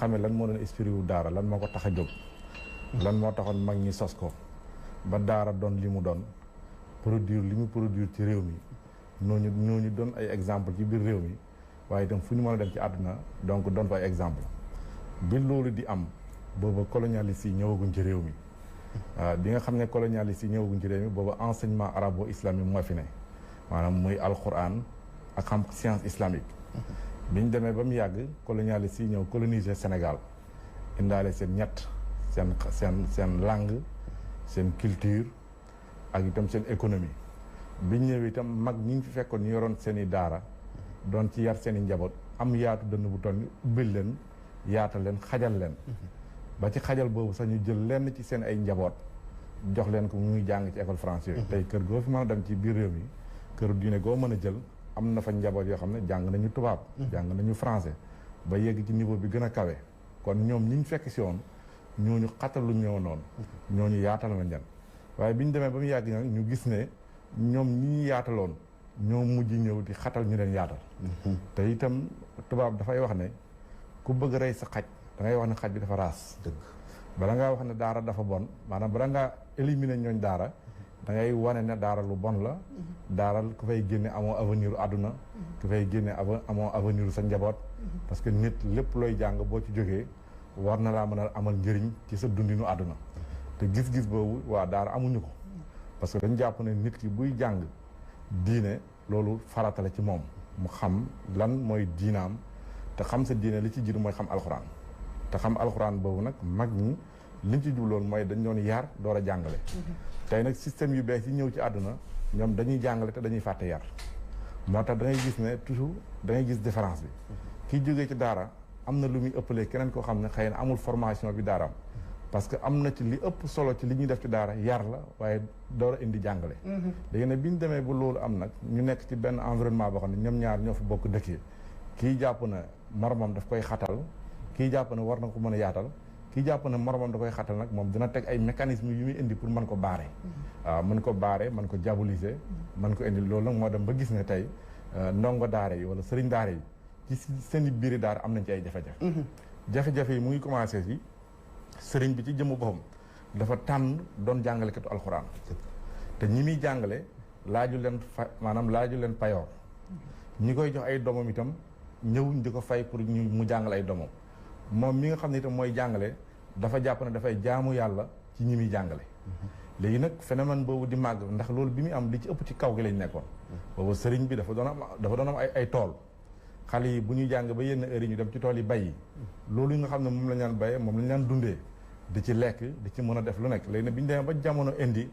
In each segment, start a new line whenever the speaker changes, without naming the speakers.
xamee lan moo doon esprit wu daara lan moo ko tax a jóg. lan moo taxoon mag ñi sos ko. ba daara doon li mu doon produire li mu produire ci réew mi ñooñu doon ay exemple ci biir réew mi waaye itam fu ñu mën a dem ci àdduna donc doon fa ay exemple bi loolu di am booba colonialiste yi ñëwaguñ ci réew mi. bi nga xam ne colonialiste yi ñëwaguñ ci réew mi booba enseignement arabo islamique moo fi ne maanaam muy alquran ak xam science islamique. bi ñu demee ba mu yàgg colonialiste yi ñëw coloniser Sénégal indaale seen ñett seen langue seen culture ak itam seen économie biñ ñëwee itam mag ñi ñu fi fekkoon ñu yoroon seen i daara doon ci yar seen i njaboot am yaatu dënn bu toll ni ubbil leen yaatal leen xajal leen. ba ci xajal boobu sax ñu jël lenn ci seen ay njaboot jox leen ko muy jàng ci école français yooyu. tey kër goo fi mën a dem ci biir réew mi kër diine goo mën a jël am na fa njaboot yoo xam ne jàng nañu tubaab. jàng nañu français ba yegg ci niveau bi gën a kawe. kon ñoom ñi ñu fekk si woon ñooñu xatalu ñëw noonu. ñooñu yaatal nañ leen waaye bi ñu demee ba mu yàgg nag ñu gis ne ñoom ñi ñu yaataloon ñoo mujj ñëw di xatal ñu leen yaatal. te itam tubaab dafay wax ne ku bëgg rey sa xaj da ngay wax ne xaj bi dafa raas. dëgg bala ngaa wax ne daara dafa bon maanaam bala ngaa éliminer ñooñ daara da ngay wane ne daara lu bon la. daara ku fay génne amoo avenir àdduna. ku fay génne amoo avenir sa njaboot. parce que nit lépp looy jàng boo ci jógee war na laa mën a amal njëriñ ci sa dundinu àdduna. te gis-gis boobu waa daara amuñu ko. parce que dañu jàpp ne nit ki buy jàng diine loolu farata la ci moom mu xam lan mooy diinaam te xam sa diine li ci jiitu mooy xam alxuraan. te xam alxuraan boobu nag mag ñi liñ ci jubloon mooy dañ doon yar door a jàngale. tey nag système yu bees yi ñëw ci àdduna ñoom dañuy jàngale te dañuy fàtte yar. moo tax da ngay gis ne toujours da ngay gis différence bi. kiy jógee ci daara am na lu muy ëppalee keneen koo xam ne xëy na amul formation bi daaraam. parce que am na ci li ëpp solo ci li ñuy def ci daara yar la waaye door a indi jàngale. léegi nag bi ñu demee ba loolu am nag ñu nekk ci benn environnement boo xam ne ñoom ñaar ñoo fa bokk dëkkee kii jàpp na moromam daf koy xatal kii jàpp na war na ko mën a yaatal kii jàpp na moromam da koy xatal nag moom dina teg ay mécanismes yu muy indi pour mën ko baare. waaw mën ko baare mën ko diaboliser mën ko indi loolu nag moo dem ba gis ne tey ndongo daara yi wala sëriñ daara yi ci seen i biiri daara am nañ ci ay jafe-jafe. jafe-jafe yi mu ngi commencé ci sëriñ bi ci jëmmu boppam dafa tànn doon jàngalekatu alxuraan te ñi muy jàngale laaju leen maanaam laaju leen payoor ñi koy jox ay doomam itam ñëwuñ di ko fay pour mu jàngale ay doomam moom mi nga xam ne itam mooy jàngale dafa jàpp ne dafay jaamu yàlla ci ñi muy jàngale. léegi nag phénomène boobu di màgg ndax loolu bi muy am li ci ëpp ci kaw gi lañ nekkoon. boobu sëriñ bi dafa doon am ay tool xale yi bu ñuy jàng ba yenn heure yi ñu dem ci tool yi bay yi loolu yi nga xam ne moom la ñu daan bayee moom la ñu daan dundee di ci lekk di ci mën a def lu nekk léegi nag bi ñu demee ba jamono indi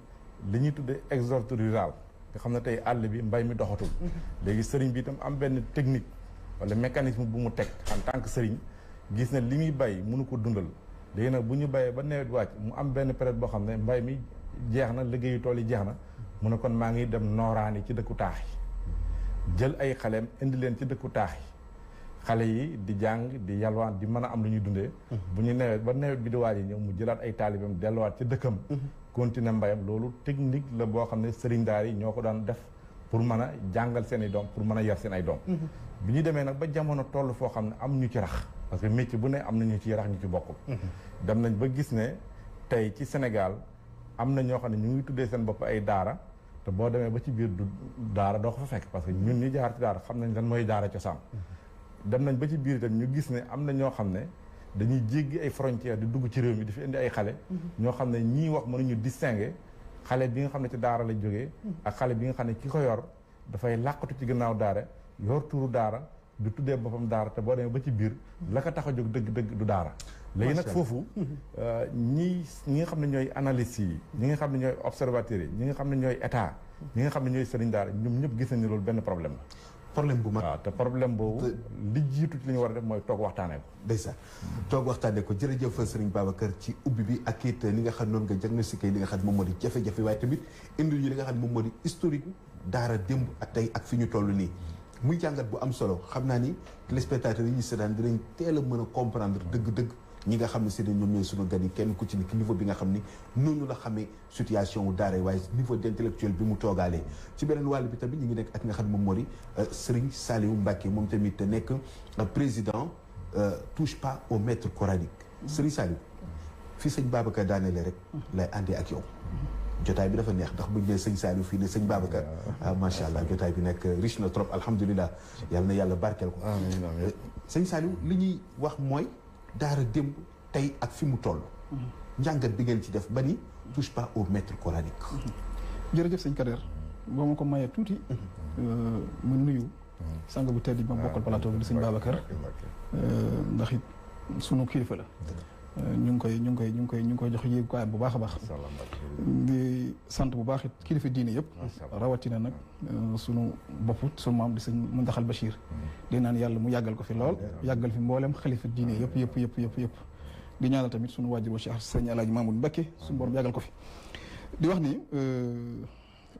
li ñuy tuddee exode rural nga xam ne tey àll bi mbay mi doxatul. léegi sëriñ bi itam am benn technique wala mécanisme bu mu teg en tant que sëriñ gis ne li muy bay mënu ko dundal léegi nag bu ñu bayee ba nawet wàcc mu am benn période boo xam ne mbay mi jeex na liggéeyu tool yi jeex na mu ne kon maa ngi dem nooraani ci dëkku taax yi jël ay xaleem indi leen ci dëkku taax yi xale yi di jàng di yalwaan di mën a am lu ñuy dundee. bu ñu nawet ba nawet bi di waaj ñëw mu jëlaat ay taalibeem delluwaat ci dëkkam. continuer mbayam loolu technique la boo xam ne sëriñ daara yi ñoo ko daan def pour mën a jàngal seen i doom pour mën a yar seen ay doom. bi ñu demee nag ba jamono toll foo xam ne am ñu ci rax parce que métier bu ne am na ñu ci rax ñu ci bokkul. dem nañ ba gis ne tey ci Sénégal am na ñoo xam ne ñu ngi tuddee seen bopp ay daara te boo demee ba ci biir du daara doo ko fa fekk parce que ñun ñi jaar ci daara xam nañ lan mooy daara cosaan. dem nañ ba ci biir itam ñu gis ne am na ñoo xam ne dañuy jéggi ay frontières di dugg ci réew mi di fi indi ay xale. ñoo xam ne ñii wax mënuñu distinguer xale bi nga xam ne ci daara la jógee. ak xale bi nga xam ne ki ko yor dafay làqatu ci gannaaw daara yor turu daara du tuddee boppam daara te boo demee ba ci biir la ko tax a jóg dëgg-dëgg du daara. léegi nag foofu ñi nga xam ne ñooy analystes yi ñi nga xam ne ñooy observateurs yi ñi nga xam ne ñooy état ñi nga xam ne ñooy sëriñ daara ñoom ñëpp gis nañ ne loolu benn problème la.
problème bu mag
waaw te problème boobu li jiitu ci li ñu war a def mooy toog waxtaanee ko.
ndeysaan toog waxtaanee ko jërëjëf Serigne Babacar ci ubbi bi ak it li nga xam noonu nga diagnostiqué li nga xam moom moo di jafe-jafe waaye tamit indil ñu li nga xam moom moo di historique daara démb ak tey ak fi ñu toll nii. muy jàngat bu am solo xam naa ni téléspectateurs yi ñu seetaan dinañ teel a mën a comprendre dëgg-dëgg ñi nga xam ne si ñoom ñooy sunu gan yi kenn ku ci nekk niveau bi nga xam ni noonu la xamee situation wu daara waaye niveau d'intellectuel bi mu toogaalee ci beneen wàll bi tamit ñu ngi nekk ak nga xam ne moom moo di Serigne Saliou Mbacké moom tamit nekk président touche pas au maître coranique. Serigne Saliou fii sëñ Babacar daanelee rek lay àndee ak yow. jotaay bi dafa neex ndax buñ nee sëñ Saliou fii ne sëñ Babacar macha allah jotaay bi nekk riche na trop alhamdulilah yàlla na yàlla barkeel ko. amiin sëñ Saliou li ñuy wax mooy daara démb tey ak fi mu toll. njàngat bi ngeen ci def ba ni touche pas au maître coranique.
jërëjëf sëñ Kader boo ma ko mayee tuuti. mu nuyu. sang bu tedd bi ma bokkal plateau bi di sëñ Babacar. ndax it sunu kilifa la. ñu ngi koy jox yéegukaay bu baax a baax. di sant bu baax it kilifa diine yëpp. rawatina nag sunu bopp sunu maam di sëñ Muntaxal Bachir. di naan yàlla mu yàggal ko fi lool. yàggal fi mboolem xalifa diine yëpp. di ñaanal tamit sunu waajur wa Cheikh sëñ Alaaji Mamadou Mbacké sunu borom yàggal ko fi. di wax ni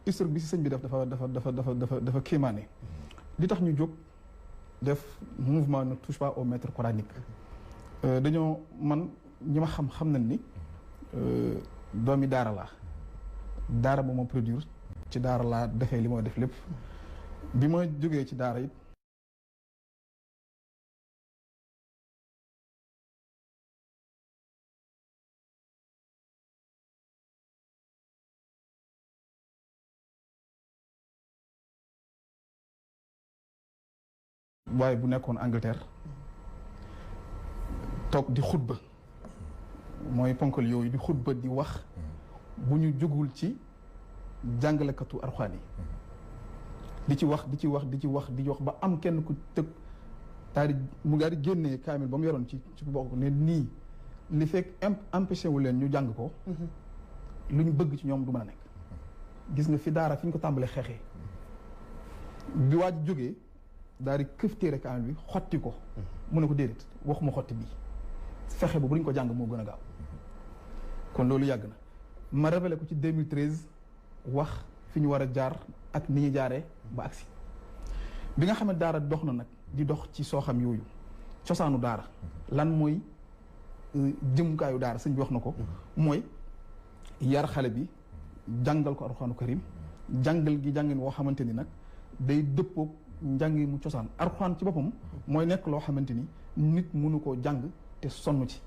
historique bi si sëñ bi def dafa kéemaane. li tax ñu jóg def mouvement ne touche pas au maître coranique dañoo man ñi ma xam nañ ni doomi daara laa daara ba ma produire ci daara laa defee li ma def lépp bi ma jógee ci daara it waaye bu nekkoon Angleterre toog di xutba mooy ponkal yooyu di xutba di wax bu ñu jógul ci jàngalekatu Alxuraan yi di ci wax ba am kenn ku tëg daal di mu daal di génnee kaamil ba mu yoroon ci bokk ne nii li fekk empêché wu leen ñu jàng ko lu ñu bëgg ci ñoom du mën a nekk gis nga fi daara fi ñu ko tàmbalee xeexee bi waa ji jógee daal di këf téere kaamil bi xotti ko mu ne ko déedéet waxuma xotti bii fexe ba bu ñu ko jàng moo gën a gaaw kon loolu yàgg na ma révélé ko ci 2013 wax fi ñu war a jaar ak ni ñu jaaree ba agsi bi nga xam ne daara dox na nag di dox ci sooxam yooyu cosaanu daara lan mooy jëmukaayu daara sëñ bi wax na ko mooy yar xale bi jàngal ko alxuraanu karim jàngal gi jàngin woo xamante ni nag day dëppoog njàngi mu cosaan alxuraan ci boppam mooy nekk loo xamante ni nit mënu koo jàng te sonn ci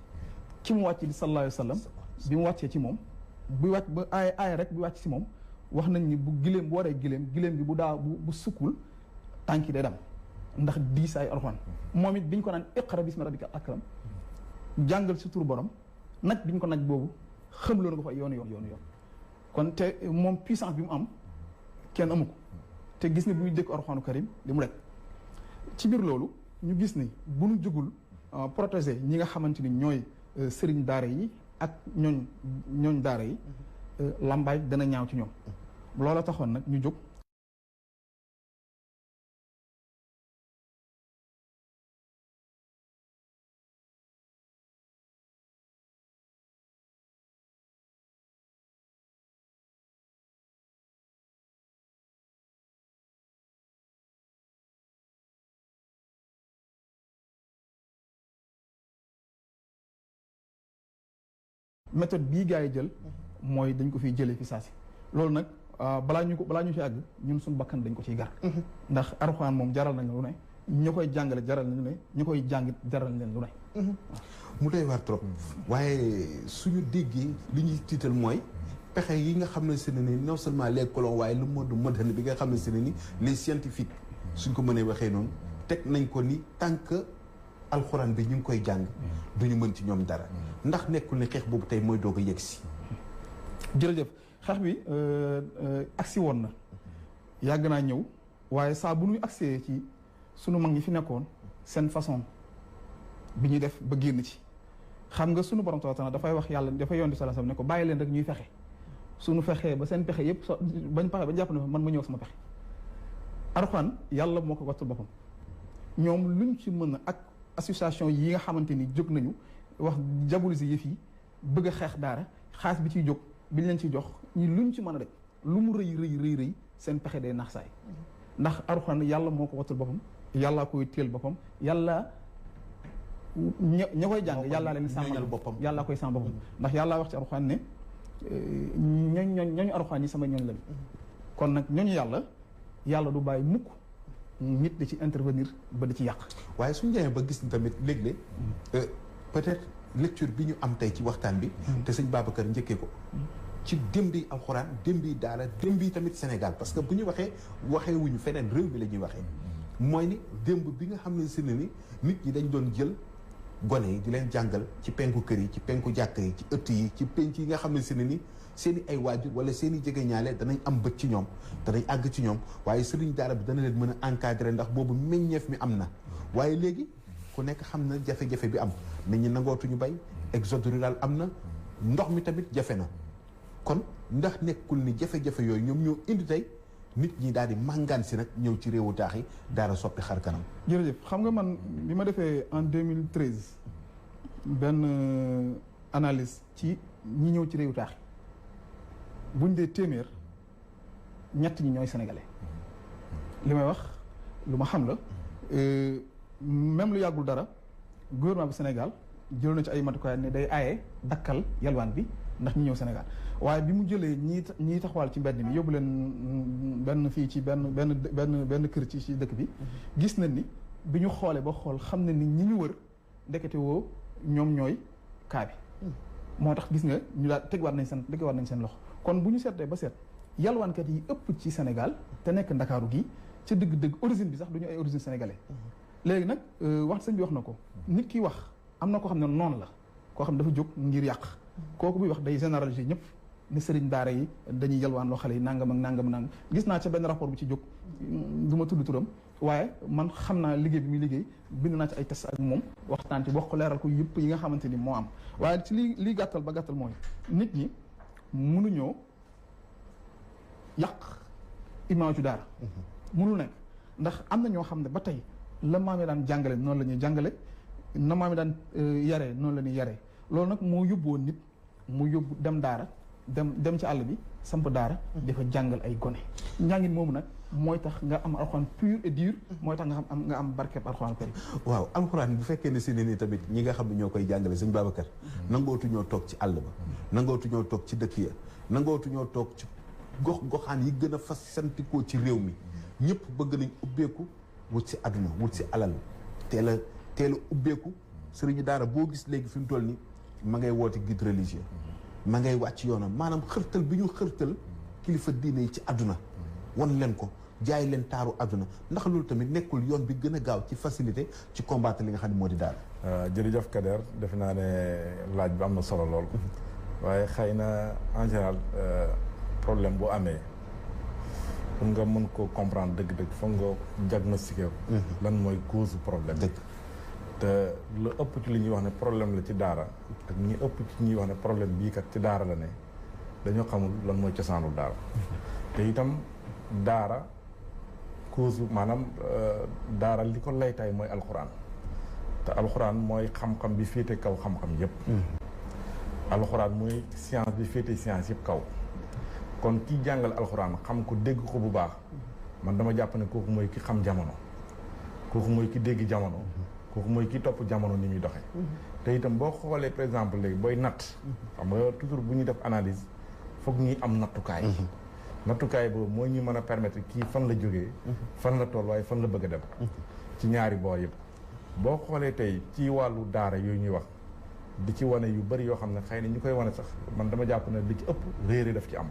ki mu wàcc di sallallahu alayhi wa sallam bi mu wàccee ci moom bu wàcc ba aaya rek bi wàcc ci moom wax nañ ni bu giléem bu waree giléem gi bu sukkul tànki day dam ndax diis ay alxuraan moom it biñ ko naan iqra bismi rabbika akram jàngal si turu borom nag biñ ko nag boobu xam loolu nga fa yoonu kon te moom puissance bi mu am kenn amu ko te gis ne bu ñu dëkk alxuraanu karim li mu rek ci biir loolu ñu gis ni bu ñu jógul protéger ñi nga xamante ni ñooy sëriñ daara yi ak ñooñ daara yi lambaay dana ñaaw ci ñoom loola taxoon nag ñu jóg méthode bii gars yi jël mooy dañ ko fiy jëlee fi saa si loolu nag balaa ñu ci àgg ñun suñu bakkan dañ ko ciy gar ndax Alxuraan moom jaral nañ lu ne ñu koy jàngale jaral nañ lu ne ñu koy jàngit jaral nañ lu ne
mu doy waar trop waaye suñu déggee li ñuy tiital mooy pexe yi nga xam ne se ne ni non seulement les colons waaye le monde moderne bi nga xam ne se ne ni les scientifiques suñ ko mënee waxee noonu teg nañ ko ni tant que alxuraan bi ñu ngi koy jàng duñu mën ci ñoom dara ndax nekkul ne xeex boobu tey mooy doog a yegg si
jërëjëf xeex bi agsi woon na yàgg naa ñëw waaye saa bu ñuy agsee ci sunu mag ñi fi nekkoon seen façon bi ñuy def ba génn ci xam nga sunu borom taala dafay wax yàlla dafay yoon di sallallahu alayhi wasallam ne ko bàyyi leen rek ñuy fexe suñu fexee ba seen pexe yëpp bañ paxe ba jàpp ne man ma ñëw sama pexe alxuraan yàlla moo ko wattul boppam ñoom luñ ci mën a ak association yi nga xamante ni jóg nañu wax diaboliser yëf yi bëgg a xeex daara xaalis bi ciy jóg biñ leen ciy jox ñi luñ ci mën a rek lu mu rëy seen pexe day naax saay ndax alxuraan yàlla moo ko wattul boppam yàllaa koy téel boppam yàlla ña koy jàng yàllaa leen sàmmal boppam yàllaa koy sàmm boppam ndax yàllaa wax ci alxuraan ne ñooñu alxuraan yi sama ñooñ lañu kon nag ñooñu yàlla du bàyyi mukk nit di ci intervenir ba di ci yàq.
waaye suñu demee ba gis ni tamit léeg-léeg peut-être lecture bi ñu am tey ci waxtaan bi te sëñ Babacar njëkkee ko ci démbi alxuraan démbi daara démbi tamit Sénégal parce que bu ñu waxee wuñu feneen réew mi la ñuy waxee mooy ni démb bi nga xam ne si ne ni nit ñi dañ doon jël gone yi di leen jàngal ci penku kër yi ci penku jàkk yi ci ëtt yi ci penc yi nga xam ne si ne ni seen i ay waajur wala seen i jege ñaale danañ am bët ci ñoom danañ àgg ci ñoom waaye sëriñ daara bi dana leen mën a encadrer ndax boobu meññeef mi am na waaye léegi ku nekk xam na jafe-jafe bi am nit ñi nangootuñu bay exode rural am na ndox mi tamit jafe na kon ndax nekkul ni jafe-jafe yooyu ñoom ñoo indi tey nit ñi daal di màngaan si nag ñëw ci réewu taax yi daara soppi xar kanam.
jërëjëf xam nga man bi ma defee en 2013 benn analyse ci ñi ñëw ci réewu taax yi buñ dee téeméer ñett ñi ñooy sénégalais li may wax lu ma xam la même lu yàggul dara gouvernement bu Sénégal jëloon na ci ay matukaay ne day aaye dakkal yalwaan bi ndax ñi ñëw Sénégal waaye bi mu jëlee ñii taxawal ci mbedd mi yóbbu leen benn fii ci benn kër ci dëkk bi gis nañ ni bi ñu xoolee ba xool xam ne ni ñi ñu wër ndekete woo ñoom ñooy kaa bi moo tax gis nga ñu daal tegwaat nañ seen loxo kon bu ñu seetee ba seet yalwaankat yi ëpp ci Sénégal te nekk Ndakaaru gi ca dëgg-dëgg origine bi sax du ñu ay origine sénégalais léegi nag wax sëñ bi wax na ko nit ki wax am na koo xam ne noonu la koo xam ne dafa jóg ngir yàq kooku buy wax day généraliser ñëpp ni sëriñ daara yi dañuy yalwaan loo xale yi nangam ak nangam gis naa ca benn rapport bu ci jóg du ma tudd turam waaye man xam naa liggéey bi muy liggéey bind naa ci ay test ak moom waxtaan ci wax ko leeral ko yëpp yi nga xamante ni moo am waaye ci li gàttal ba gàttal mooy nit ñi mënuñoo yàq image daara mënul nekk ndax am na ñoo xam ne ba tey la maam yi daan jàngale noonu la ñuy jàngale na maam yi daan yaree noonu la ñuy yaree loolu nag moo yóbbuwoon nit mu yóbbu dem daara dem ci àll bi samp daara dafa jàngal ay gone njàngin moomu nag mooy tax nga am alxuraan pur et dur mooy tax nga am barkeb alxuraan kari
waaw alxuraan bu fekkee ne si ne ni tamit ñi nga xam ne ñoo koy jàngale sëñ Babacar nangootu ñoo toog ci àll ba nangootu ñoo toog ci dëkk ya nangootu ñoo toog ci goxaan yi gën a fas santikoo ci réew mi ñëpp bëgg nañ ubbeeku wut si àdduna wut si alal teel a ubbeeku sëriñu daara boo gis léegi fi mu toll ni ma ngay woote guide religieux ma ngay wàcc yoonam maanaam xërtal bi ñu xërtal kilifa diine yi ci àdduna wan leen ko jaay leen taaru àdduna ndax loolu tamit nekkul yoon bi gën a gaaw ci facilité ci combattre li nga xam ne moo di daara.
jërëjëf Kader defe naa ne laaj bi am na solo lool waaye xëy na en général problème bu amee pour nga mën ko comprendre dëgg-dëgg foog nga diagnostiqué ko lan mooy cause problème dëgg te lu ëpp ci li ñuy wax ne problème la ci daara ak ñi ëpp ci ñuy wax ne problème bii kat ci daara la ne dañoo xamul lan mooy cosaanul daara te itam daara cause maanaam daara li ko laytaay mooy alxuraan te alxuraan mooy xam-xam bi féete kaw xam-xam yépp alxuraan mooy science bi féete science yëpp kaw kon ki jàngal alxuraan xam ko dégg ko bu baax man dama jàpp ne kooku mooy ki xam jamono kooku mooy ki dégg jamono kooku mooy ki topp jamono ni muy doxee te itam boo xoolee par exemple léegi booy natt xam nga toujours bu ñuy def analyse foog ñuy am nattukaay nattukaay boobu moo ñu mën a permettre kii fan la jógee fan la toll waaye fan la bëgg a dem ci ñaari boor yëpp boo xoolee tey ci wàllu daara yooyu ñuy wax di ci wane yu bëri yoo xam ne xëy na ñu koy wane sax man dama jàpp ne li ci ëpp réere daf ci am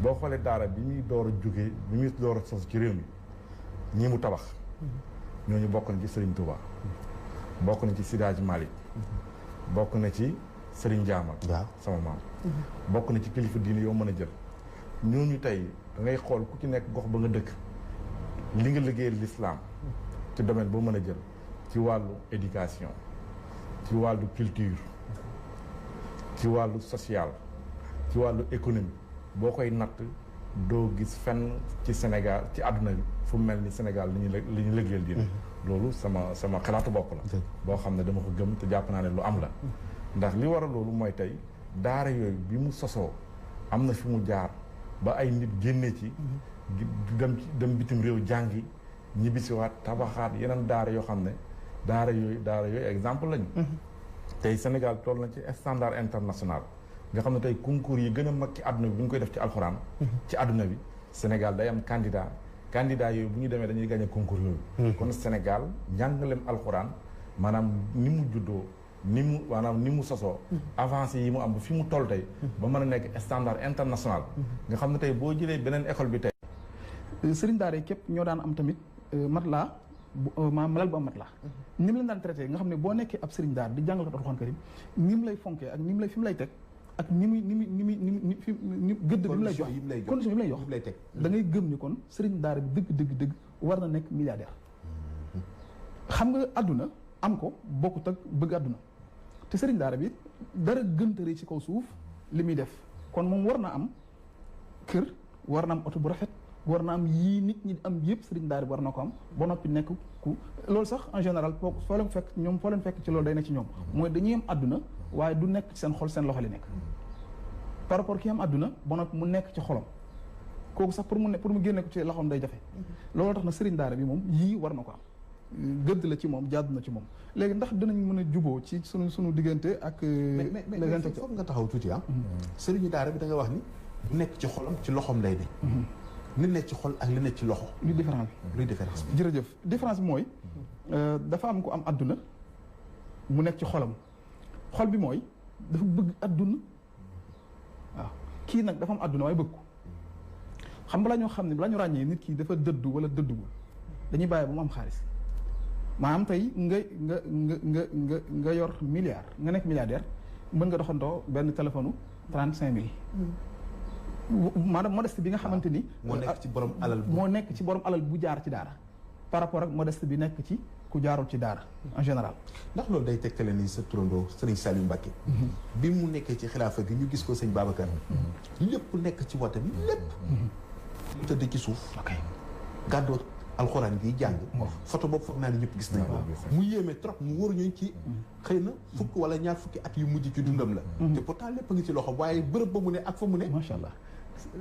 boo xoolee daara bi muy door a jógee bi muy door a sos ci réew mi ñi mu tabax ñooñu bokk na ci Serigne Touba bokk na ci Seydi Hadji Malick bokk na ci Serigne Ndiama sama maam bokk na ci kilifa diine yoo mën a jël ñooñu tey da ngay xool ku ci nekk gox ba nga dëkk li nga liggéeyal l'islam ci domaine boo mën a jël ci wàllu éducation ci wàllu culture ci wàllu social ci wàllu économie boo koy natt doo gis fenn ci Sénégal ci àdduna bi fu mel ni Sénégal li ñu liggéeyal diine loolu sama xalaatu bopp la boo xam ne dama ko gëm te jàpp naa ne lu am la ndax li waral loolu mooy tey daara yooyu bi mu sosoo am na fi mu jaar ba ay nit génnee ci dem bitim réew jàngi ñibbisiwaat tabaxaat yeneen daara yoo xam ne daara yooyu exemple lañu tey Sénégal toll na ci standard international nga xam ne tey concours yi gën a mag ci àdduna bi bu ñu koy def ci alxuraan ci àdduna bi Sénégal day am candidat candidat yooyu bu ñu demee dañuy gagné concours yooyu. kon Sénégal njàngaleem alxuraan maanaam ni mu juddoo ni mu sosoo. avancé yi mu am ba fi mu toll tey. ba mën a nekk standard international. nga xam ne tey boo jëlee beneen école bi tey.
sëriñ daara yi képp ñoo daan am tamit matelas malal bu am matelas. ni mu leen daan traité nga xam ne boo nekkee ab sëriñ daara di jàngal ko alxuraan karim ni mu lay fonkee ak ni mu lay teg. ak ni gëdd bi mu lay jox condition yi mu lay jox da ngay gëm ni kon sëriñ daara bi dëgg war na nekk milliardaire. xam nga àdduna am ko bokkut ak bëgg àdduna te sëriñ daara bi dara gëntëre ci kaw suuf li muy def kon moom war na am kër war na am oto bu rafet war na am yii nit ñi am yëpp sëriñ daara bi war na ko am ba noppi nekk ku loolu sax en général foo leen fekk ci loolu day nekk ci ñoom mooy dañuy am àdduna waaye du nekk ci seen xol seen loxo li nekk par rapport ki am àdduna ba noppi mu nekk ci xolam kooku sax pour mu génne ko ci loxoom day jafe loolu tax na sëriñ daara bi moom yii war na ko am gëdd la ci moom jaadu na ci moom léegi ndax dinañ mën a juboo ci sunu diggante ak
mais foofu nga taxaw tuuti sëriñu daara bi da nga wax ni bu nekk ci xolam ci loxoom lay ne li nekk ci xol ak li nekk ci loxo
luy différence bi jërëjëf différence bi mooy dafa am ko am àdduna mu nekk ci xolam xol bi mooy dafa bëgg àdduna waaw kii nag dafa am àdduna waaye bëgg ko xam balaa ñoo xam ne balaa ñu ràññee nit ki dafa dëddu wala dëdduwul dañuy bàyyi ba mu am xaalis maanaam tey nga yor milliard nga nekk milliardaire mën nga doxandoo benn téléphone 35 000 maanaam modeste bi nga xamante ni
moo nekk ci borom alal bu jaar ci daara par rapport ak modeste bi nekk ci ku jaarul ci daara en général ndax loolu day tegtale ni sa turandoo sëriñ Saliou Mbacké bi mu nekkee ci xilaafa gi ñu gis ko sëñ Babacar lépp nekk ci wata bi lépp mu tëdd ci suuf gàddoo alxuraan gi jàng photo boobu foog naa ne ñëpp gis nañ ko mu yéeme trop mu wóor ñu ci xëy na fukk wala ñaar fukki at yu mujj ci dundam la te pourtant lépp a ngi ci loxo waaye bërëb ba mu ne ak fa mu ne
macha allah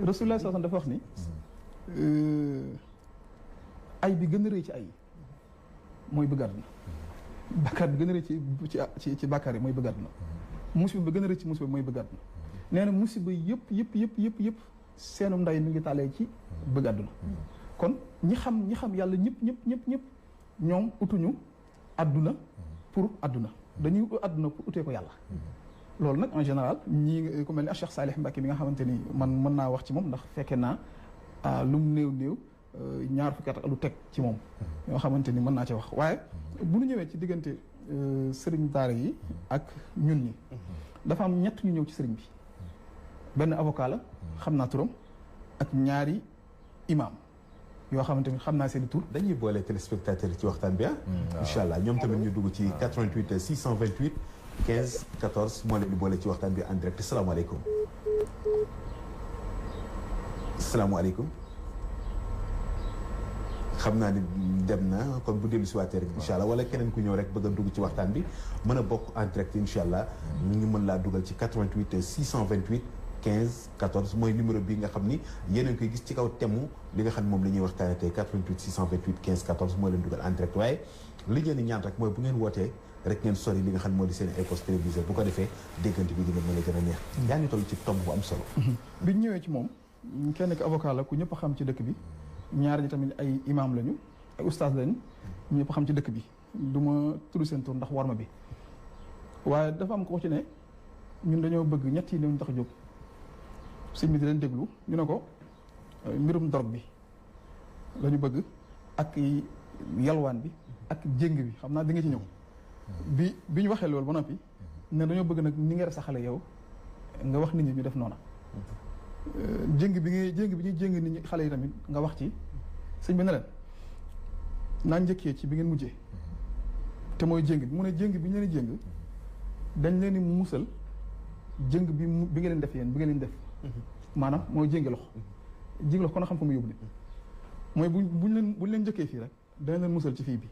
Rasulullah sallallahu dafa wax ni ay bi gën a rëy ci ay mooy bëgg àdduna bàkkaar bi gën a rëy ci bàkkaar yi mooy bëgg àdduna musiba bi gën a rëy ci musiba mooy bëgg àdduna nee na musiba yëpp seenum nday mi ngi tàllee ci bëgg àdduna kon ñi xam yàlla ñëpp ñoom utuñu àdduna pour àdduna dañuy ut àdduna pour utee ko yàlla loolu nag en général ñii ku mel ni Cheikh Salih Mbacké bi nga xamante ni man mën naa wax ci moom ndax fekkee naa lu mu néew ñaar fukki at ak lu teg ci moom yoo xamante ni mën naa ci wax waaye bu ñu ñëwee ci diggante sëriñ daara yi ak ñun ñi dafa am ñett ñu ñëw ci sëriñ bi benn avocat la xam naa turam ak ñaari imam yoo xamante ni xam naa seen i tur
dañuy boole téléspectateurs yi ci waxtaan bi incha allah ñoom tamit ñu dugg ci 88 628 15 14 moo leen di boole ci waxtaan bi en direct salaamaaleykum xam naa ni dem na kon bu dellu si waatee rek incha allah wala keneen ku ñëw rek bëgg a dugg ci waxtaan bi mën a bokk en direct incha allah ñu mën laa dugal ci 88 628 15 14 mooy numéro bi nga xam ni yéen a ngi koy gis ci kaw temu li nga xam ne moom la ñuy waxtaanee tey 88 628 15 14 moo leen dugal en direct waaye li ngeen di ñaan rek mooy bu ngeen wootee rek ngeen sori li nga xam ne moo di seen ay poste téléviseur bu ko defee déggante bi dina mën a gën a neex yaa ngi toll ci tomb bu am solo
bi ñu ñëwee ci moom kenn ki avocat la ku ñëpp xam ci dëkk bi ñaar ñi tamit ay imam lañu ay oustaz lañu ñëpp xam ci dëkk bi du ma tudd seen tur ndax warma bi waaye dafa am ko ci ne ñun dañoo bëgg ñett yi ñu tax a jóg sëñ bi di leen déglu ñu ne ko mbirum drogue bi la ñu bëgg ak yalwaan bi ak jéng bi xam naa di nga ci ñëw bi ñu waxee loolu ba noppi ne dañoo bëgg nag ni nga def sa xale yow nga wax nit ñi ñu def noona jéng bi ñuy jéng nit ñi xale yi tamit nga wax ci sëñ bi ne leen naa njëkkee ci bi ngeen mujjee te mooy jéng bi mu ne jéng bi ñu leen jéng dañ leen di musal jéng bi nga leen def yéen bi nga leen def maanaam mooy jéngi loxo jéngi loxo kon a xam ko mu yóbbu nit mooy buñ leen njëkkee fii rek dañ leen musal ci fii bi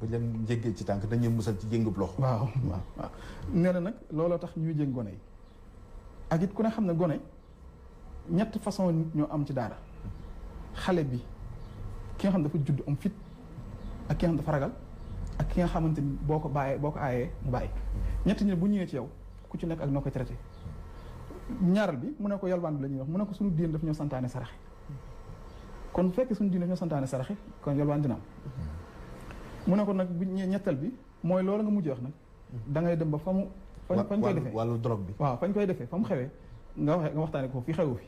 buñ leen jéggee ci tànk dañ leen musal ci jéngub loxo
waaw nee na nag looloo tax ñuy jéng gone yi ak it ku ne xam ne gone ñett façon nit ñoo am ci daara xale bi ki nga xam dafa judd am fit ak ki nga xam dafa ragal ak ki nga xamante ni boo ko aayee mu bàyyi ñett ñi bu ñëwee ci yow ku ci nekk ak noo koy traité ñaaral bi mu ne ko yalwaan bi la ñuy wax mu ne ko suñu diine daf ñoo santaane saraxe kon fekk suñu diine ñoo santaane saraxe kon yalwaan dina am mu ne ko nag bu ñettal bi mooy loolu nga mujj wax nag da ngay dem ba fañ koy defee
wàllu drogue bi
waaw fañ koy defee fa mu xewee nga waxtaane ko fi xewu fi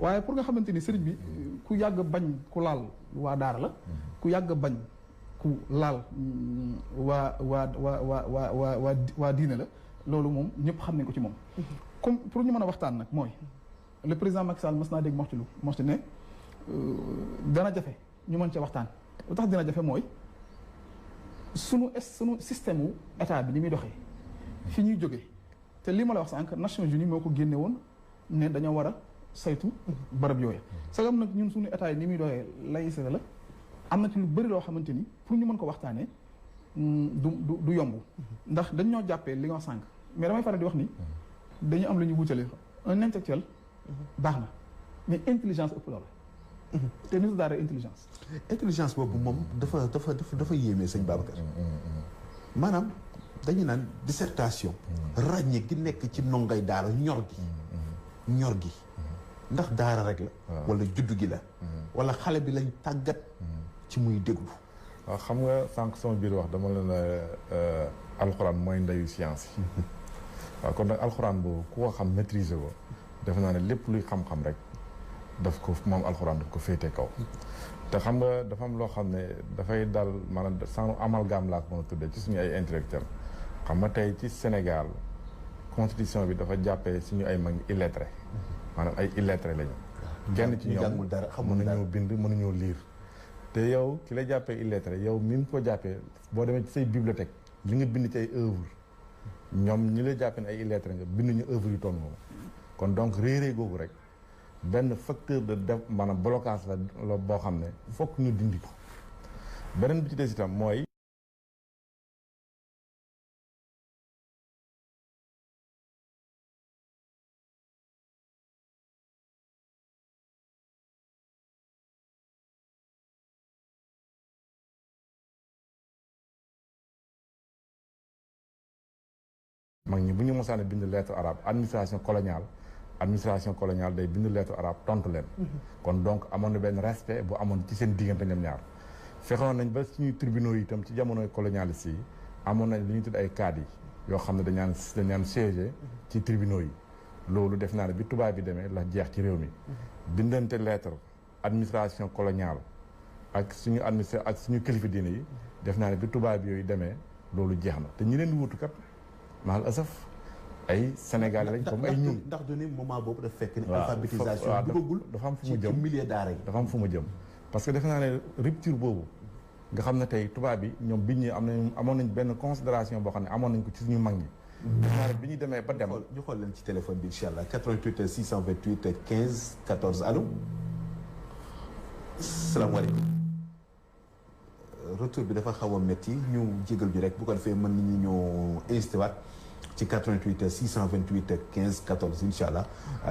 waaye pour nga xamante ni sëriñ bi ku yàgg bañ ku laal waa daara la ku yàgg bañ ku laal waa diine la loolu moom ñëpp xam nañ ko ci moom comme pour ñu mën a waxtaan nag mooy le président Macky Sall mas naa dégg moxti ne dana jafe ñu mën ca waxtaan lu tax dina jafe mooy sunu système wu état bi ni muy doxee fi ñuy jógee te li ma la wax sànq Nations Unies moo ko génne woon ne dañoo war a saytu barab yooyu sagam nag ñun suñu état yi ni muy doxee laïcité la am na ci lu bëri loo xamante ni pour ñu mën ko waxtaanee du yomb ndax dañ ñoo jàppee li nga wax sànq mais damay faral di wax ni dañu am lu ñu wutale un intellectuel baax na mais intelligence ëpp loolu te nitu daara intelligence
boobu moom dafa yéemee sëñ Babacar maanaam dañu naan dissertation ràññe gi nekk ci ndongay daara ñor gi ndax daara rek la wala juddu gi la wala xale bi lañ tàggat ci muy déglu
waaw xam nga sànq sama biir wax dama leen alxuraan mooy ndeyu science yi waaw kon nag alxuraan boobu ku ko xam maîtriser ko defe naa ne lépp luy xam-xam rek daf ko moom alxuraan daf ko féete kaw te xam nga dafa am loo xam ne dafay dal maanaam sans amalgame laa ko mën a tuddee ci suñu ay intellectuel xam nga tey ci Sénégal constitution bi dafa jàppee suñu ay mag illettré maanaam ay illettré lañu kenn ci ñoom mënuñoo bind mënuñoo lire te yow ki la jàppee illettré yow mi ngi ko jàppee boo demee ci say bibliothèque li nga bind ci ay œuvre ñoom ñi la jàppee ne ay illettré nga bind ñu œuvre yu toll moom kon donc réeree googu rek benn facteur de maanaam blocage la boo xam ne fokk ñu dindi ko beneen bi ci des itam mooy mag ñi bu ñu mosaane bind lettre arabe administration coloniale day bind lettre arabe tontu leen kon donc amoon na benn respect bu amoon ci seen diggante ñoom ñaar fexoon nañ ba suñuy tribunaux yi itam ci jamonoy colonialiste yi amoon nañ li ñuy tudd ay cadres yi yoo xam ne dañaan siéger ci tribunaux yi loolu def naa ne bi tubaab bi demee la jeex ci réew mi bindante lettre administration coloniale ak suñu ak suñu kilifa diine yi def naa ne bi tubaab bi yooyu demee loolu jeex na te ñi leen wutu kat maal asaf ay Sénégalais lañ comme ay ñun
ndax du ne moment boobu dafa fekk ni alphabétisation duggagul
dafa am fu mu jëm
ci milieu daara yi
dafa am fu mu jëm parce que defe naa ne rupture boobu nga xam ne tey tubaab bi ñoom biñ ñi amoon nañ benn considération boo xam ne amoon nañ ko ci suñu mag ñi defe naa ne bi ñu demee ba dem
ñu xool leen ci téléphone bi incha allah 88 628 15 14 allo salaamaaleykum retour bi dafa xaw a métti ñu jégal bi rek bu ko defee mën nañu ñoo insisté waat ci 88 628 15 14 incha allah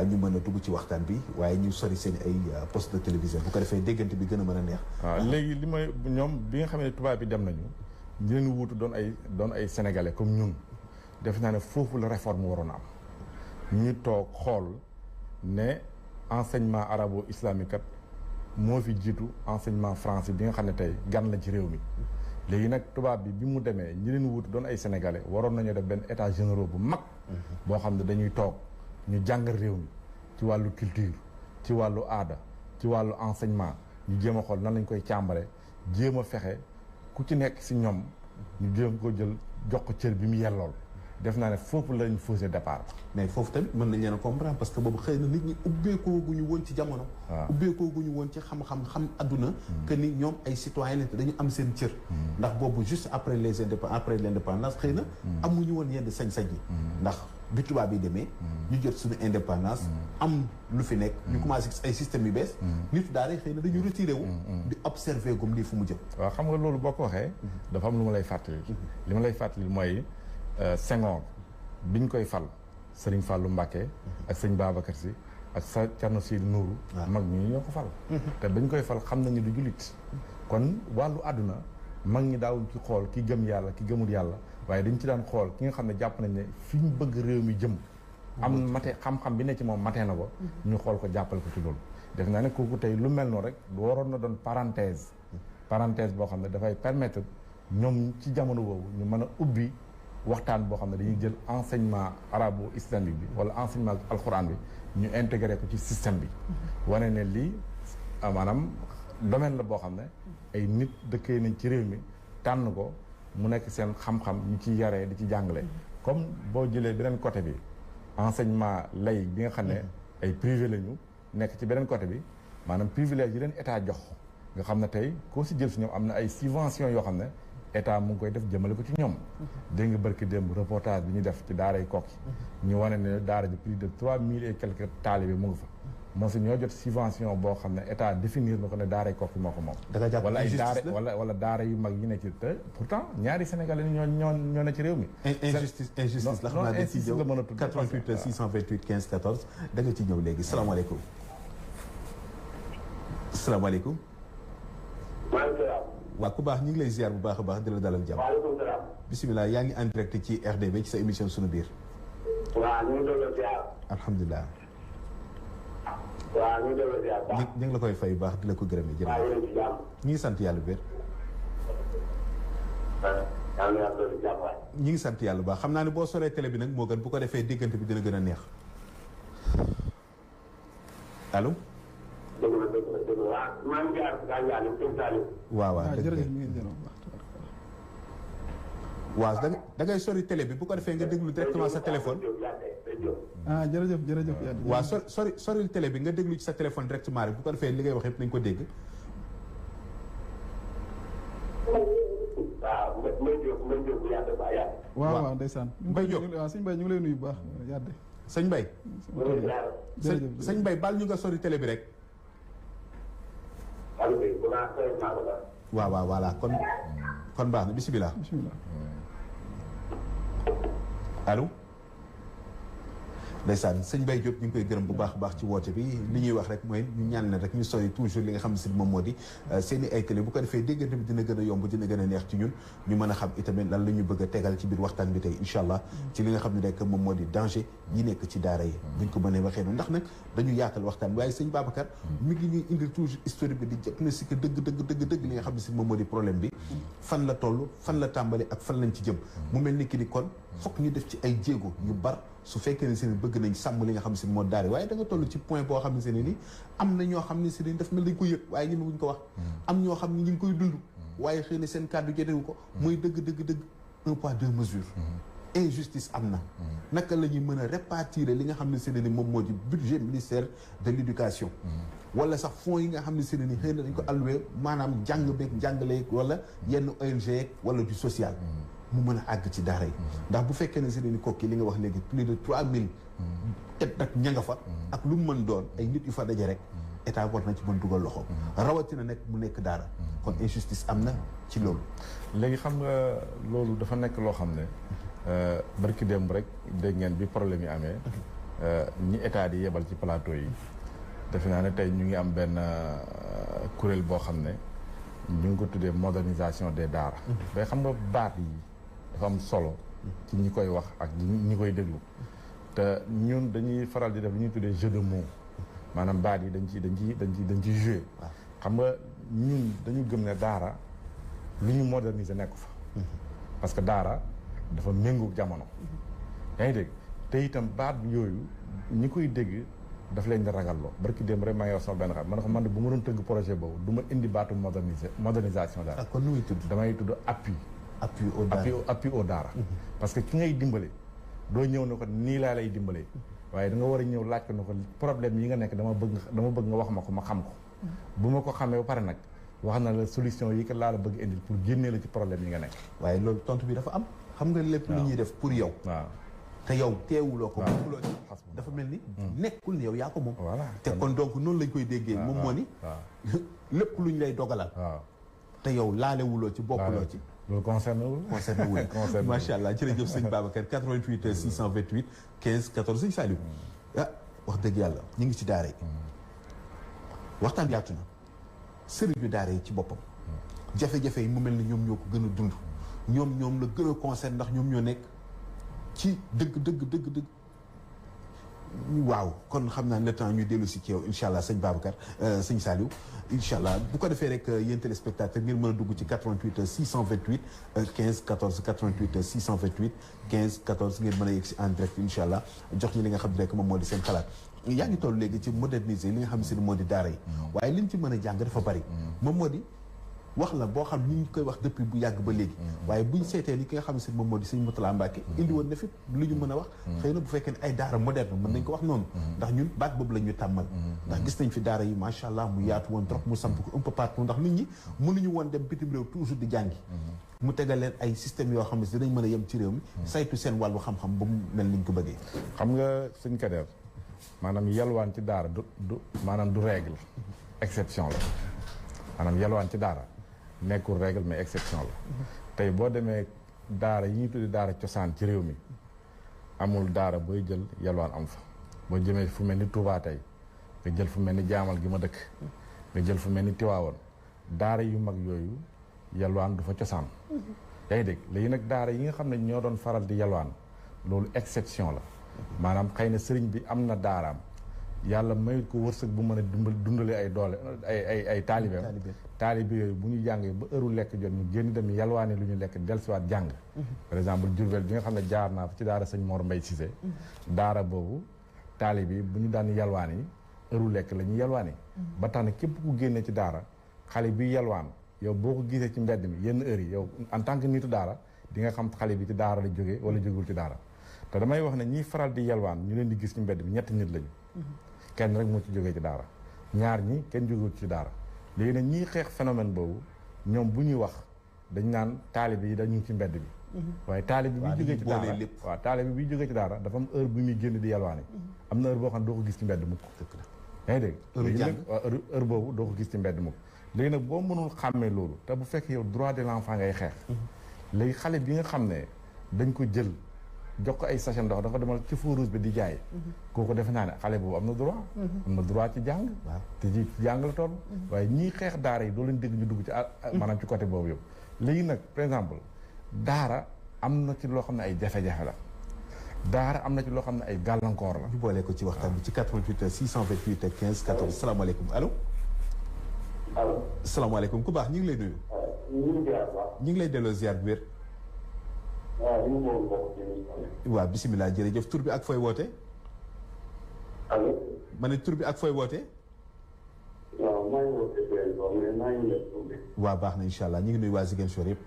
ñu mën a dugg ci waxtaan bi waaye ñu sori seen ay poste de télévision bu ko defee déggante bi gën a mën a neex.
waaw léegi li may ñoom bi nga xam ne tubaab bi dem nañu ñu leen wuutu doon ay sénégalais comme ñun def naa ne foofu la réforme waroon a am ñu toog xool ne enseignement arabo islamique kat moo fi jiitu enseignement français bi nga xam ne tey gan la ci réew mi. léegi nag tubaab bi mu demee ñi leen wuutu doon ay sénégalais waroon nañoo def benn état généraux bu mag boo xam ne dañuy toog ñu jàngal réew mi ci wàllu culture ci wàllu aada ci wàllu enseignement ñu jéem a xool nan lañ koy càmbare jéem a fexe ku ci nekk si ñoom ñu jéem ko jël jox ko cër bi mu yellool def naa ne foofu lañ faussé départ.
mais foofu tamit mën nañ leen a comprendre parce que boobu xëy na nit ñi ubbeekoo gu ñu woon ci jamono. waaw ubbeekoo gu ñu woon ci xam-xam xam adduna. que ni ñoom ay citoyens lañ te dañu am seen cër. ndax boobu juste après l'indépendance xëy na. amuñu woon yenn sañ-sañ yi. ndax bi tubaab yi demee. ñu jot suñu indépendance. am lu fi nekk. ñu commencé ay systèmes yu bees. nit daara xëy na dañu retiré wu. di observer comme lii fu mu jëm.
waaw xam nga loolu boo ko waxee. dafa am lu ma lay fàttali. li ma lay fàttali mooy. Senghor biñ koy fal Serigne Fallou Mbacké ak sëñ Babacar Sy ak sa Thierno Seydou Nourou mag ñi ñoo ko fal te bañ koy fal xam nañu du jullit kon wàllu àdduna mag ñi daawuñ ci xool ki gëm yàlla ki gëmul yàlla waaye dañ ci daan xool ki nga xam ne jàpp nañ ne fi ñu bëgg réew mi jëm am mate xam-xam bi ne ci moom matee na ko ñu xool ko jàppale ko ci loolu def naa ne kooku tey lu mel noonu rek waroon na doon parenthèse boo xam ne dafay permettre ñoom ci jamono boobu ñu mën a ubbi waxtaan boo xam ne dañuy jël enseignement arabo islamique bi wala enseignement alxuraan bi ñu intégré ko ci système bi wane ne lii maanaam domaine la boo xam ne ay nit dëkkee nañ ci réew mi tànn ko mu nekk seen xam-xam ñu ci yaree di ci jàngale comme boo jëlee beneen côté bi enseignement laïque bi nga xam ne ay privé la ñu nekk ci beneen côté bi maanaam privilège yi leen état jox nga xam ne tey koo si jël si ñoom am na ay subventions yoo xam ne état mu ngi koy def jëmale ko ci ñoom dégg nga barki démb reportage bi ñu def ci daaray Koki ñu wane ne daara ji plus de 3000 et quelques talibé mu ngi fa moo si ñoo jot subvention boo xam ne état définir na ko ne daaray Koki moo ko moom wala ay daara wala daara yu mag yi ne ci te pourtant ñaari sénégalais ñoo ne ci réew mi
injustice la xam naa da ci ñëw 88 628 15 14 da nga ci ñëw léegi salaamaaleykum salaamaaleykum waa ku baax ñu ngi lay ziar bu baax a baax di la dalal jàmm.
waaleykum salaam.
bisimilah yaa ngi en direct ci RDB ci sa émission sunu biir.
waaw ñu ngi doon ziar.
alhamdulilah.
waaw ñu ngi doon ziar baax.
ñu ngi la koy fay baax di la ko gërëmee jërëjëf.
waaw yéen a ngi ci jàmm.
ñu ngi sant yàlla bu wér. ñu ngi sant yàlla bu baax xam naa ne boo soree télé bi nag moo gën bu ko defee diggante bi dina gën a neex allo.
dëgg la waaw maa ngi jaar
waaw waaw dëgg
jërëjëf mi ngi jëloon
waaw da ngay sori télé bi bu ko defee nga déglu directement sa téléphone.
jërëjëf
waaw soril télé bi nga déglu ci sa téléphone directement rek bu ko defee li ngay wax yëpp nañ ko dégg.
waaw ndeysaan
Mbaye Diop
waaw sëñ Mbaye ñu ngi lay nuyu bu baax yàdde
sëñ Mbaye sëñ Mbaye baal ñu nga sori télé bi rek waaw voilà kon baax na bisimilah allo ndeysaan sëñ Baye Diop ñu ngi koy gërëm bu baax a baax ci woote bi li ñuy wax rek mooy ñu ñaan na rek ñu sori toujours li nga xam ne si moom moo di seen i ay télé bu ko defee déggante bi dina gën a yomb dina gën a neex ci ñun ñu mën a xam itamit lan la ñu bëgg a tegal ci biir waxtaan bi tey incha allah ci li nga xam ne rek moom moo di danger yi nekk ci daara yi buñ ko mënee waxee noonu ndax nag dañu yaatal waxtaan bi waaye sëñ Babacar mi ngi ñuy indil toujours historique bi di diagnostic dëgg li nga xam ne si moom moo di problème bi fan la toll fan la tàmbali ak fan lañ ci jëm mu mel ni ki ni kon fokk ñu def ci ay jéego yu bar su fekkee ne seen bëgg nañ sàmm li nga xam ne si moo daari waaye da nga toll ci point boo xam ne seen ni am na ñoo xam ne si daf mel dañ ko yëg waaye ñi buñ ko wax am ñoo xam ne ñu ngi koy dund waaye xëy na seen kàddu jotewu ko muy dëgg un poids deux mesures injustice am na naka la ñuy mën a répartir li nga xam ne seen ni moom moo di budget ministère de l'éducation wala sax fonds yi nga xam ne seen ni xëy na dañ ko alloué maanaam jàng beeg njàngale wala yenn ONG wala du social mu mën a àgg ci daara yi ndax bu fekkee ne si ni kokki li nga wax léegi plus de 3000 et ak ña nga fa ak lu mu mën doon ay nit yu fa daje rek état war na ci mën dugal loxo rawatina nekk mu nekk daara kon injustice am na ci loolu
léegi xam nga loolu dafa nekk loo xam ne barki démb rek dégg ngeen bi problème yi amee ñi état di yebal ci plateau yi defe naa ne tey ñu ngi am benn kuréel boo xam ne ñu ngi ko tuddee modernisation des daara mais xam nga baat yi dafa am solo ci ñi koy wax ak ñi koy déglu te ñun dañuy faral di def li ñuy tuddee jeu de mots maanaam baat yi dañ ci jouer xam nga ñun dañu gëm ne daara lu ñu moderniser nekku fa parce que daara dafa méngoog jamono yaa ngi dégg te itam baat yooyu ñi koy dégg daf leen di ragalloo barki démb rek maa ngi wax sama benn xam man man bu ma doon tëgg projet boobu du ma indi baatu modernisation daara
kon nu muy tudd
damay tudd appui au daara parce que ki ngay dimbale doo ñëw ne ko nii laa lay dimbalee waaye da nga war a ñëw laaj ko ne ko problème yi nga nekk dama bëgg nga wax ma ko ma xam ko bu ma ko xamee ba pare nag wax na la solution yi ko laa la bëgg indil pour génnee la ci problème yi nga nekk
waaye loolu tontu bi dafa am xam nga lépp lu ñuy def pour yow
waaw
te yow teewuloo ko bëgguloo ci dafa mel ni nekkul ne yow yaa ko moom
voilà
te kon donc noonu lañ koy déggee moom moo ni lépp luñ lay dogalal te yow laalewuloo ci bokkuloo ci
loolu concerné wul
macha allah jërëjëf sëñ Babacar 88 628 15 14 sëñ Saliou wax dëgg yàlla ñu ngi ci daara yi waxtaan yaatu na sëriñu daara yi ci boppam jafe-jafe yi mu mel ni ñoom ñoo ko gën a dund ñoom la gën a concerné ndax ñoom ñoo nekk ci dëgg waaw kon xam naa le temps ñu dellu si ci yow incha allah sëñ Babacar sëñ Saliou incha allah bu ko defee rek yéen téléspectateurs ngeen mën a dugg ci 88 628 15 14 88 628 15 14 ngeen mën a yegg si en direct incha allah jox ñu li nga xam ne rek moom moo di seen xalaat. yaa ngi toll léegi ci moderniser li nga xam ne moo di daara yi. waaye liñ ci mën a jàng dafa bari. moom moo di wax la boo xam ni ñu koy wax depuis bu yàgg ba léegi. waaye buñ seetee li ki nga xam ne moo di sëñ Moutala Mbacke indi woon na fi lu ñu mën a wax. xëy na bu fekkee ne ay daara moderne mën nañ ko wax noonu. ndax ñun baat boobu la ñu tàmmal. ndax gis nañ fi daara yi macha allah mu yaatu woon trop mu samp ko un peu partout ndax nit ñi mënuñu woon dem bitim réew toujours di jàngi. mu tegal leen ay système yoo xam ne dinañ mën a yem ci réew mi. saytu seen wàllu xam-xam ba mu mel ni ñu ko bëggee.
xam nga sëñ Kader maanaam yalwaan ci daara maanaam du règle exception la maanaam yalwaan ci daara nekkul règle mais exception la tey boo demee daara yi ñu tuddi daara cosaan ci réew mi amul daara booy jël yalwaan am fa boo jëmee fu mel ni Touba tey nga jël fu mel ni jaamal gi ma dëkk nga jël fu mel ni Tiwaawoon daara yu mag yooyu yalwaan du fa cosaan yaa ngi dégg léegi nag daara yi nga xam ne ñoo doon faral di yalwaan loolu exception la maanaam xëy na sëriñ bi am na daaraam yàlla mayut ko wërsëg bu mën a dundale ay doole ay taalibeem taalibe yooyu bu ñu jàngee ba heure lekk jot ñu génn dem yalwaani lu ñu lekk dellusiwaat jàng par exemple Diourbel bi nga xam ne jaar naa fa ci daara sëñ Mor Mbaye Cissé daara boobu taalibe yi bu ñu daan yalwaani heure lekk la ñuy yalwaani ba tax na képp ku génnee ci daara xale bi yalwaan yow boo ko gisee ci mbedd mi yenn heure yi yow en tant que nitu daara di nga xam xale bi ci daara la jógee wala jógul ci daara te damay wax ne ñiy faral di yalwaan ñu leen di gis ci mbedd mi ñetti nit lañu kenn rek moo ci jógee ci daara ñaar ñi kenn jógul ci daara léegi nag ñiy xeex phénomène boobu ñoom bu ñuy wax dañ naan taalibe yi dañu ci mbedd bi waaye taalibe bi jógee ci daara waaw taalibe bi jógee ci daara dafa am heure bu muy génn di yalwaani am na heure boo xam ne doo ko gis ci mbedd mukk yaa ngi dégg léegi nag heure boobu doo ko gis ci mbedd mukk léegi nag boo mënul xàmmee loolu te bu fekk yow droit de l'enfant ngay xeex léegi xale bi nga xam ne dañ ko jël jox ko ay sachet ndox dafa demal ci feu rouge bi di jaay kooku defe naa ne xale boobu am na droit ci jàng te ci jàng la toll waaye ñii xeex daara yi doo leen dégg ñu dugg ci maanaam ci côté boobu yëpp léegi nag par exemple daara am na ci loo xam ne ay jafe-jafe la daara am na ci loo xam ne ay gàllankoor la
ñu boole ko ci waxtaan bi ci 88 628 15 14 salaamaaleykum allo salaamaaleykum ku baax ñu ngi lay nuyu ñu ngi lay delloo ziar bu wér waaw bisimilah jërëjëf tur bi ak fooy woote.
allo.
ma ne tur bi ak fooy woote.
waaw maa ngi woote mais maa ngi lay tuuti.
waaw baax na incha allah ñu ngi nuyu waa Ziguinchor yëpp.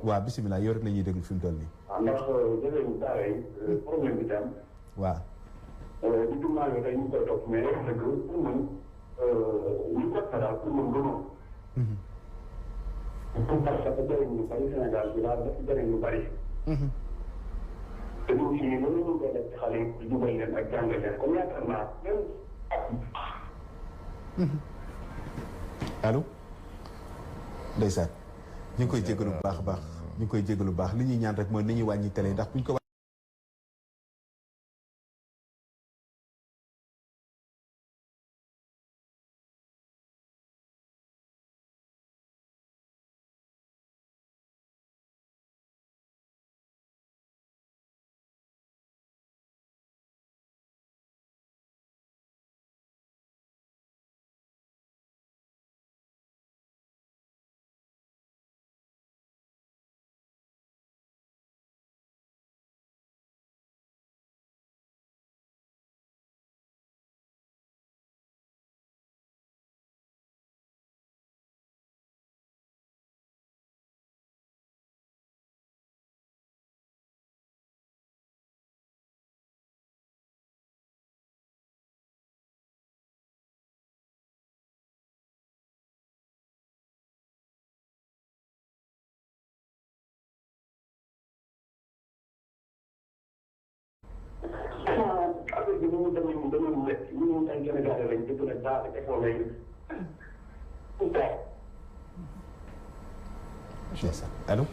waaw bisimilah yow rek la ñuy déglu fi mu toll nii.
ndax jëlee daara yi problème bi tam.
waaw.
di jumaa yi tey ñu koy topp mais dëgg pour man ñu ko daal pour man gënoon. parce que jëriñ lu bari Sénégal bi daal dafa jëriñ lu bari. te du ci loolu ñu koy def ci xale yi dugal leen ak jàngal leen comme yaakaar naa même
allo. ndeysaan ñu ngi koy jégalu bu baax a baax ñu ngi koy jégalu bu baax li ñuy ñaan rek mooy ni ñuy wàññi télé ndax buñ ko
affaire bi ni mu demee nii dañoo métti ñun ay Sénégalais lañ dëgg la daal école yi.
allo.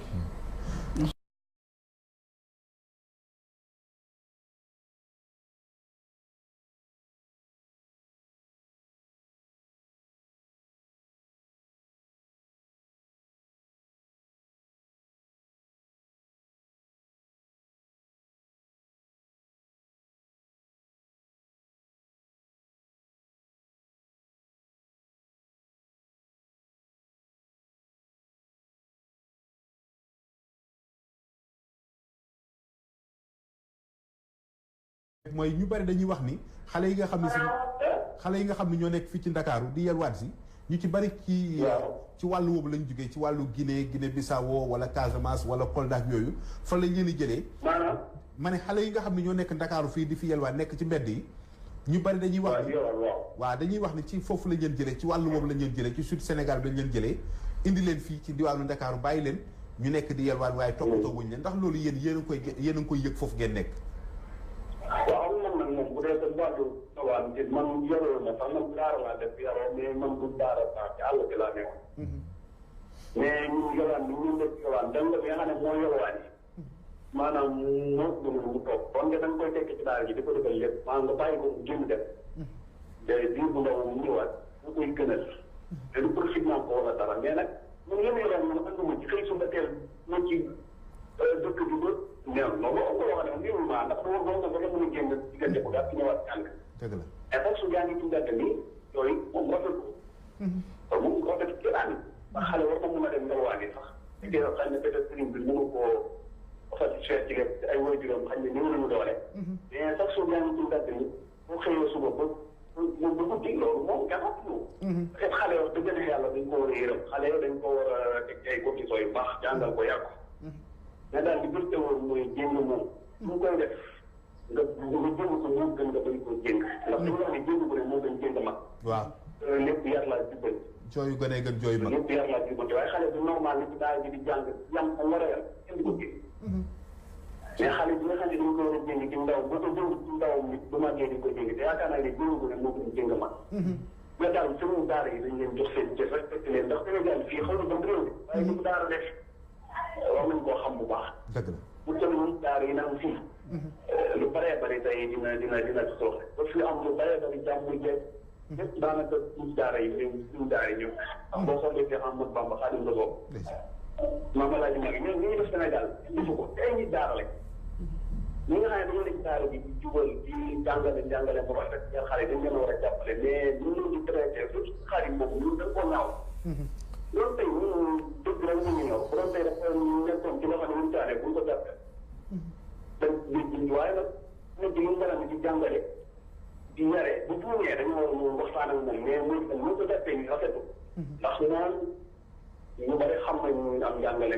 mooy ñu bari dañuy wax ni xale yi nga xam ne si xale yi nga xam ne ñoo nekk fii ci Ndakaaru di yelwaat si ñu ci bari ci wàllu woobu lañ jógee ci wàllu Guinée Bissau wala Casamance wala Kolda ak yooyu fa lañ leen di jëlee ma ne xale yi nga xam ne ñoo nekk Ndakaaru fii di fi yelwaat nekk ci mbedd yi ñu bari dañuy wax ni waaw dañuy wax ni ci foofu lañ leen jëlee ci wàllu woobu lañ leen jëlee ci sud Sénégal bi lañ leen jëlee indi leen fii ci diwaanu Ndakaaru bàyyi leen ñu nekk di yelwaat waaye toppatoo wuñ leen ndax loolu yéen a ngi koy yëg foofu ngeen nekk.
waaw man nag moom bu dee sa wàllu tawaan ci man yoroo na sax man daara laa def yaroo mais man du daara sax ci àll bi laa nekkoon. mais ñun yowaan bi ñun def yowaan dem bi nga xam ne moo yowaan yi maanaam moo gën mu toog kon nga da nga koy tekki ci daara ji di ko defal lépp maanaam nga bàyyi ko mu génn dem day diir bu ndaw mu ñëwaat mu koy gënal te du profit naa ko wala dara mais nag man yéen yoroon man anduma ci xëy suba teel ma ci dëkk bi ba néew loolu am nga wax ne néew maa ndax dama doon nga mën a génn diggante bu gàtt ñëwaat jàng
dëgg la
mais parce que yaa ngi ci mbedd nii yooyu moom rafetlu te moom rafetlu kenaan ba xale war na mën a dem ngelwaani sax di dee xëy na peut-être sëriñ bi mënu koo satisfaire ci lépp ay waajuram xëy na néew nañu doole mais chaque jour yaa ngi ci mbedd nii bu xëyee suba ba guddi loolu moom gànnaaw peut-être xale yoo dëgg na yàlla dañ ko war a yërëm xale yoo dañ ko war a teg ay conditions yu baax jàngal ko yàgg mais daal li gën a wóor mooy jéng moom su koy def nga jéng ko moo gën nga bañ koo jéng ndax li mu wax ne jéng ko rek moo gën jéng mag
waaw
lépp yar laa jubal
jooyu gën a gën jooyu mag
lépp yar laa jubal waaye xale bu normal ni ci daal ji di jàng yam ko war a yar kenn du ko jéng mais xale bi nga xam ne dañ ko war a jéng ci ndaw boo ko jéng ci ndawam nit bu màggee di ko jéng te yaakaar naa ne jéng ko rek moo gën jéng mag mais daal sëriñ daara yi dañ leen jox seen jëf respecté leen ndax Sénégal fii xaw na ba réew bi waaye ñu daara def war nañ koo xam bu baax
dëgg la
bu tënk daara yi naan fii lu bëree bëri tey dina sooxe ba fi am lu bëree bëri jàmm jeeg yëpp daanaka suñu daara yi suñu daara yi ñëw am boo xoolee fi Ahmadu Bamba Xaadimu Rasuul Maam Alaaji Maalik ñoom ñu def Sénégal defu ko te ay nit daara lañ ñi nga xam ne dañoo nekk daara bi di jubal di jàngale bu rafet yar xale dañ leen war a jàppale mais ñu leen di traité surtout xale yi moom ñun dañ koo naaw loolu tey ñun dëgg rek ñu ñëw bu doon tey dafa nekkoon ci loo xam ne ñu taane bu ñu ko jàppee dañ di waaye nag nit ñi mën a di jàngale di yare bu buñee dañoo war a waxtaan ak moom mais mu ko jàppee ñu rafetu ndax naan ñu bari xam nañ am jàngale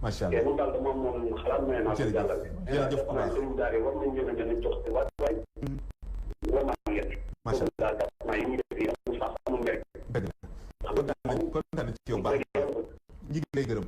macha allah
loolu daal dama moom xalaat may naa ko jàllale.
jërëjëf Omar
sëriñ daara yi war nañ leen a gën a jox te waay war naa leen.
macha allah
daal daal yi ñuy def yi amul sax amul njëriñ.
dëgg la kontaan nañ ci yow baax ñi ngi lay gërëm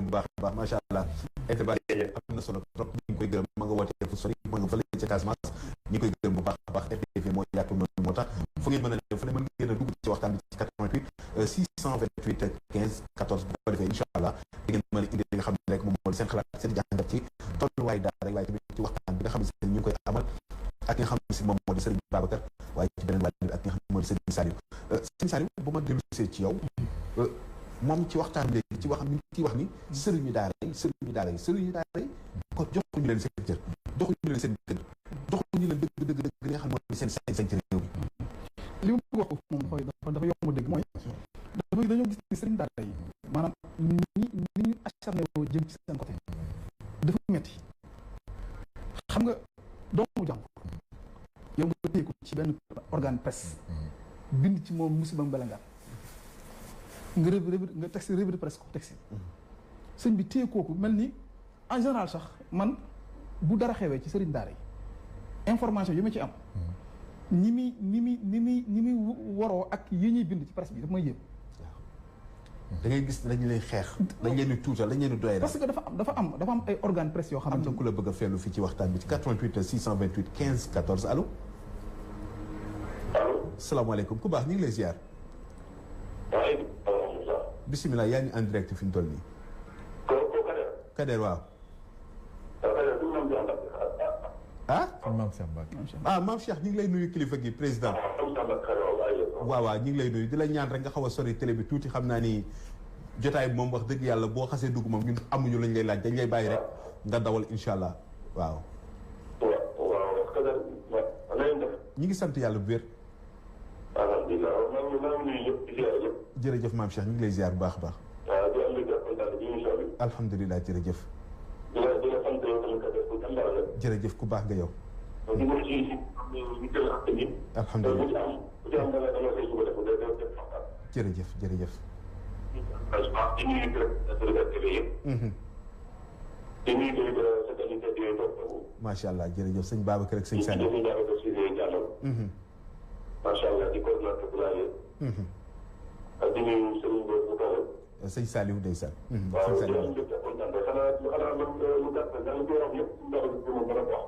bu baax a baax macha allah intervention am na solo trop ñu ngi koy gërëm ma nga wootee fu sori ma nga fële ca Casamance ñi ngi koy gërëm bu baax a baax RDV moo yaatu noonu moo tax fu ngeen mën a dem fu ne mën ngeen a dugg ci waxtaan bi ci 88 628 15 14 bu ko defee incha allah da ngeen mën a indi li nga xam ne rek moom moo seen xalaat seen jàngat ci tolluwaay daara rek waaye tamit ci waxtaan bi nga xam ne ñu ngi koy amal ak ki nga xam ne si moom moo di Serigne Babacar waaye ci beneen wàll bi ak ki nga xam ne moo di Serigne Saliou Serigne Saliou bu ma dellusee ci yow moom ci waxtaan léegi ci wax mi ngi ciy wax ni sëriñu daara yi ko joxuñu leen seen cër joxuñu leen seen gën joxuñu leen dëgg li nga xam ne mooy seen sañ-sañ ci réew mi
li ma bëgg wax foofu moom xooy dafa yomb dégg mooy dañoo gis ni sëriñ daara yi maanaam ni ñu acharné woo jëm ci seen côté dafa metti xam nga doomu jàng yow nga téye ko ci benn organe presse bind ci moom musiba mbelangaan nga teg si revue de presse ko teg si sëñ bi téye kooku mel ni en général sax man bu dara xewee ci sëriñ daara yi information yi ma ci am ni muy waroo ak yi ñuy bind ci presse bi daf may yéem
da ngay gis dañu leen xeex dañ leen di tuutal dañ leen di doy
parce que dafa am ay organe presse yoo xam
ne am na ku la bëgg a fellu fii ci waxtaan bi ci 88 628 15 14 allo salaamaaleykum ku baax ñu ngi lay ziar bisimilah yaa ngi en direct fi mu toll nii Kader waaw Maam Cheikh ñu ngi lay nuyu kilifa gi président waaw waaw ñu ngi lay nuyu di la ñaan rek nga xaw a sori télé bi tuuti xam naa ni jotaay bi moom wax dëgg yàlla boo xasee dugg moom ñun amuñu lañ lay laaj dañ lay bàyyi rek nga dawal incha allah waaw. ñu ngi sant yàlla bu wér.
alhamdulilah maa ngi nuyu ñëpp di ziar ñëpp.
jërëjëf maam Cheikh ñu ngi lay ziar bu baax a baax.
waaw di am lu kontaan ci émission bi.
alhamdulilah jërëjëf.
di la sant yow tamit kat ku jàmbaar la.
jërëjëf ku baax nga yow.
di nga ci ñu jël ak tamit.
alhamdulilah
bu ci am dana koy suba def day def waxtaan.
jërëjëf jërëjëf.
di nuyu directeur TV yëpp. di nuyu tamit sa qualité bi yooyu toog.
macha allah jërëjëf sëñ Babacar ak sëñ Saliou.
macha allah di coordinateur bu laajee. ak di nuyu sëñ bu toog.
sëñ Saliou ndeysaan.
waaw
sëñ
di
Saliou.
am njëkk a kontaan xanaa man lu gàtt da nga koy wax yëpp ndox bi moom mën a wax.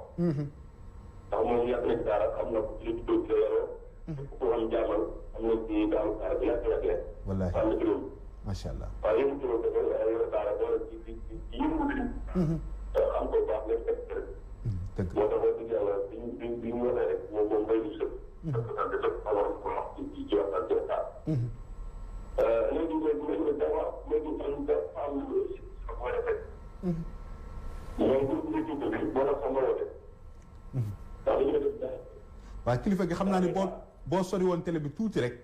ndax moom yàgg na ci daara am na ku ci li tuddoo ci la yoroo. ku xam jaamal am na ci daal daara bi yàgg leen.
wallaahi
am na ci loolu.
macha allah.
waaw yëngu ci loolu dafa yor daara boole ci yëngu bi. am ko baax nga def rek.
dëgg
moo tax wax dëgg yàlla bi ñu waxee rek moom mbay du sëb. parce que daal dafa alors ko wax ci waxtaan ci waxtaan. léegi léegi dafa léegi dafa am sa booy defee. mooy bu ñu tudd bi boo tax sama woote. ndax dañu def dara.
waaw kilifa gi xam naa ne boo sori woon télé bi tuuti rek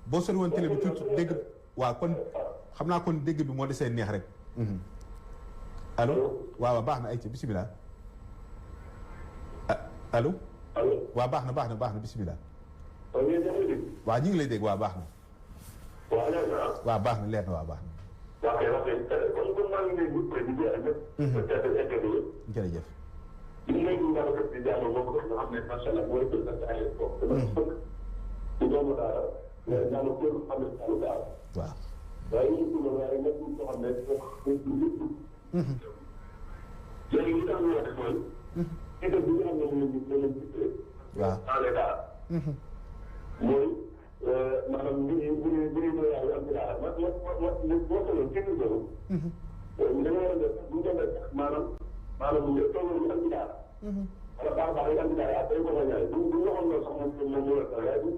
boo sori woon télé bi tuuti dégg waaw kon xam naa kon dégg bi moo desee neex rek. allo waaw baax na ay ci bisimilah. allo.
allo
waaw baax na bisimilah.
waaw yéen a ngi dégg.
waaw ñu ngi lay dégg waaw baax na.
waaw leer na ah.
waaw baax na leer na waaw baax na.
waaw kay wax dëgg kon maa ngi lay wut di jeex ñëpp. peut-être interview yëpp.
jërëjëf.
li ngay dund daal di jàng moom nga xam ne macha allah mooy président ay ko. dama bëgg di doomu daara. mais daanaka képp xam ne daal daara.
waaw.
waaye ñu ngi waaye nekk loo xam ne dafa léegi li tax ñu wax mooy. itam bi nga xam ne moom la ñu tuddee.
waaw
dans les daara. mooy maanaam mbir yi yàlla am ci daara ma boo tolloon ci biir boobu. da nga war a def bu ñu demee sax maanaam tolloo ñu am ci daara. wala baax yi am ci daara dañ ko fa ñaare bu ñu waxoon loolu sax moom moo la tax waaye bu ñu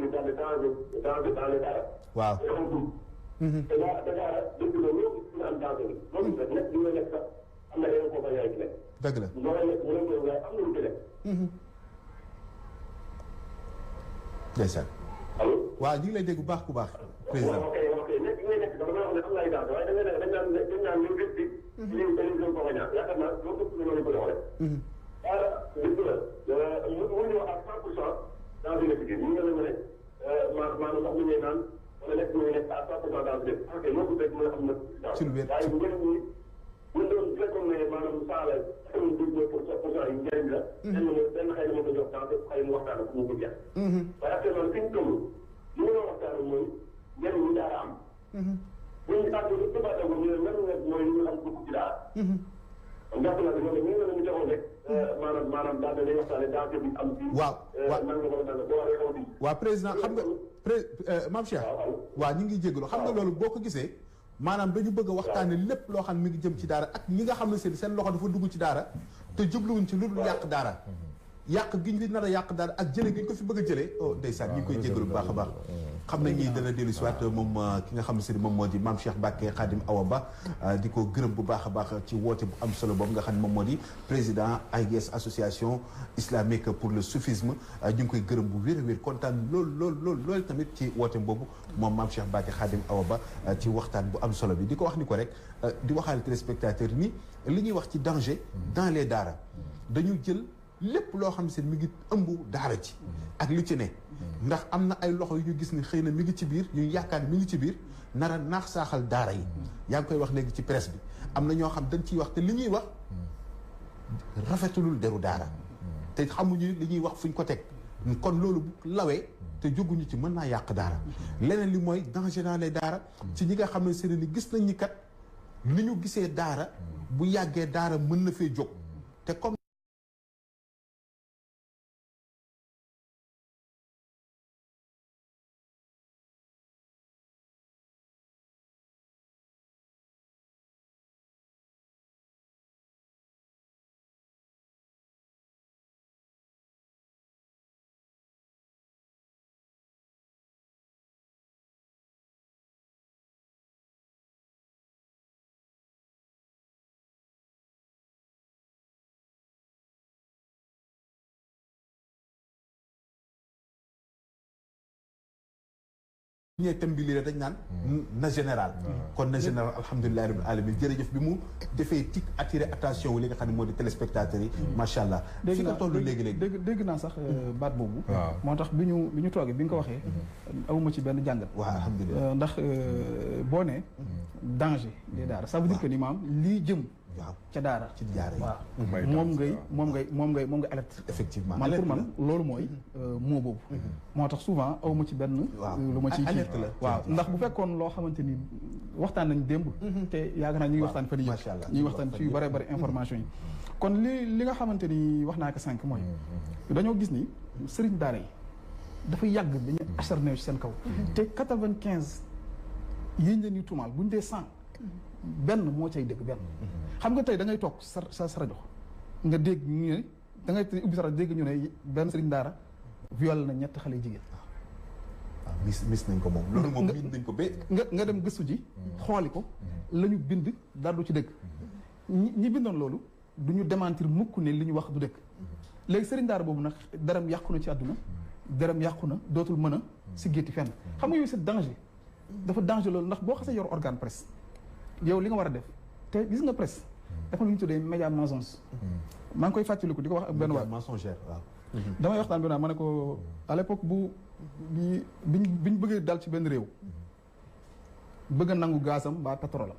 ci dans les daara.
waaw.
te daara dëgg la loolu dina am danger bi loolu nag nekk li nga nekk sax am na yeneen kooku yaay ci nekk.
dëgg la.
loolu nekk mu nekk waaye am na lu ci nekk.
ndeysaan.
allo.
waaw ñu ngi lay dégg bu baax ku baax. président
ok nekk li ngay nekk dafa may wax ne am na ay danger waaye dañ naan ñu gis bi. lii dañuy doon kooku ñaar yaakaar naa loolu ëpp na loolu ko doxalee. daara dëgg la mënuñu wax à 100% dans une équipe ñu ngi leen ne maanaam ndax mi ngay naan wala nekk mi ngi nekk à 100% dans une équipe ok loolu rek mën a am na.
ci lu wér
waaye njëriñ ñi buñ doon fekkoon ne maanaam saa la 99% yi njëriñ la. benn xëy na moo ko jox temps xëy na waxtaan ak mu ko jeex. waaye actuellement fi ñu toll li ñu doon waxtaan mooy njëriñ ñi daara am. bu ñu tàggatoo ba débatté ko ñu ne lan mooy li ñu am dugg ci daara. ndax nag loolu ñu ngi leen di joxoon rek maanaam daal dañuy waxtaane danger bi am ci.
waaw waaw
nan nga ko waxtaane boo waxee xaw bi.
waaw président xam nga Mame Cheikh. waaw ñu ngi jégalu xam nga loolu boo ko gisee. maanaam dañu bëgg a waxtaane lépp loo xam ne mi ngi jëm ci daara ak ñi nga xam ne seen loxo dafa dugg ci daara te jubluwuñ ci lu dul yàq daara. yàq gi ñu li nar a yàq daara ak jële gi ñu ko fi bëgg a jëlee oh ndeysaan ñu ngi koy jégalu bu baax a baax. xam nañ ni dana dellu si waat moom ki nga xam ne moom moo di Mame Cheikh Mbacké Khadim Awa Ba di ko gërëm bu baax a baax ci woote bu am solo boobu nga xam ne moom moo di président AIS association islamique pour le soufisme ñu ngi koy gërëm bu wér a wér kontaan loolu tamit ci woote boobu moom Mame Cheikh Mbacké Khadim Awa Ba ci waxtaan bu am solo bi di ko wax ni ko rek di waxaale téléspectateur ni li ñuy wax ci danger dans les daara dañu jël lépp loo xam ne mi ngi ëmb daara ji ak li ci ne ndax am na ay loxo yu ñu gis ni xëy na mi ngi ci biir ñu yaakaar ni mi ngi ci biir nar a naax saaxal daara yi yaa ngi koy wax léegi ci presse bi am na ñoo xam dañ ciy wax te li ñuy wax rafetulul deru daara te xamuñu li ñuy wax fuñ ko teg kon loolu bu lawee te jóguñu ci mën naa yàq daara leneen li mooy danger dans les daara ci ñi nga xam ne seen ni gis nañ ni kat li ñu gisee daara bu yàggee daara mën na fee jóg te comme ñee thème bi lii rek dañ naan na général kon na général alhamdulilahi rabbil alamin jërëjëf bi mu defee tic attiré attention wu li nga xam ne moo di téléspectateurs yi macha allah fi nga toll léegi-léegi
dégg naa sax baat boobu moo tax bi ñu toogee bi nga ko waxee awuma ci benn jàngat
waaw alhamdulilah
ndax boo ne danger des daara ça veut dire que ni maam lii jëm
waaw
ca daara
ci jaare yi
waaw moom ngay alerte
effectivement
man pour man loolu mooy moo boobu moo tax souvent awma ci benn lu ma ci
alerte la
waaw ndax bu fekkoon loo xamante ni waxtaan nañ démb te yaakaar naa ñu ngi waxtaan fan yii ñu ngi waxtaan ci yu bare bare information yi kon li nga xamante ni wax naa ko sànq mooy dañoo gis ni sëriñ daara yi dafa yàgg dañu acharné ci seen kaw te 95 yiñ leen ñu tuumaal buñ dee 100 benn moo cay dëgg benn xam nga tey da ngay toog sa rajo nga dégg ñu ne da ngay ubbi sa rajo dégg ñu ne benn sëriñ daara viol na 3 xale jigéen
waaw mis nañ ko moom loolu moom miin nañ ko ba
nga dem gëstu ji xooli ko la ñu bind dara du ci dëgg ñi bindoon loolu du ñu démentir mukk ne li ñu wax du dëgg léegi sëriñ daara boobu nag deram yàqu na ci àdduna deram yàqu na dootul mën a si gétti fenn xam nga yooyu c'est danger dafa danger loolu ndax boo xasee yor organe presse yow li nga war a def te gis nga presse dafa lu ñu tuddee média mensonge maa ngi koy fàttaliku di ko wax ak benn waay
mensongère waaw
damay waxtaan bi naa ma ne ko à l'époque biñ bëggee dal ci benn réew bëgg a nangu gazam mbaa pétrole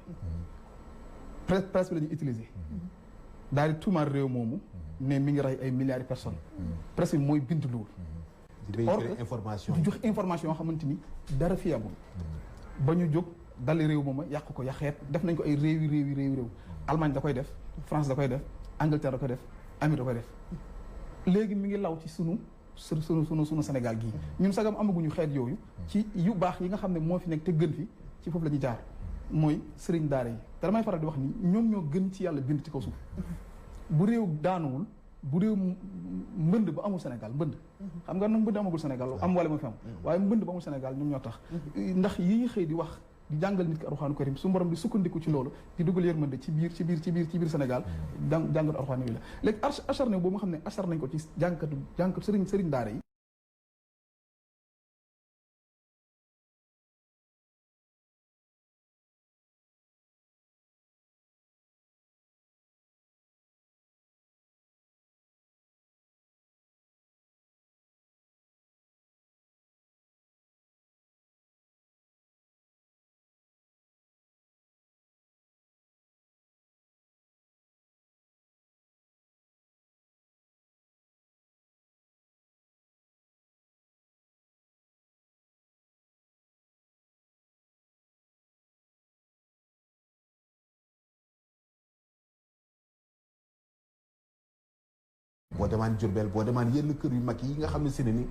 am presse bi la ñuy utiliser daal di tuumaal réew moomu ne mi ngi rey ay milliards de personnes presse bi mooy bind loolu
di information
di jox information yoo xamante ni dara fiable ba ñu jóg dali réew mooma yàq ko yaxeet def nañ ko ay réew Allemagne da koy def France da koy def Angleterre da koy def Amérique da koy def léegi mi ngi law ci sunu Sénégal gii ñun sagam amaguñu xeet yooyu ci yu baax yi nga xam ne moo fi nekk te gën fi ci foofu la ñuy jaar mooy sëriñ daara yi te damay faral di wax ni ñoom ñoo gën ci yàlla bind ci kaw suuf bu réew daanuwul bu réew mbënd ba amul Sénégal mbënd xam nga nag mbënd amagul Sénégal am wala ma fi am waaye mbënd ba amul Sénégal ñoom ñoo tax ndax yi ñu xëy di wax di jàngal nit ki Alxuraanu Karim su borom di sukkandiku ci loolu di dugal yërmande ci biir Sénégal jàngatu Alxuraan yi la léegi acharné boobu nga xam ne acharné nañ ko ci jàngkatu sëriñ daara yi
boo demaan Jurbel boo demaan yenn kër yu mag yi nga xam ne seen ni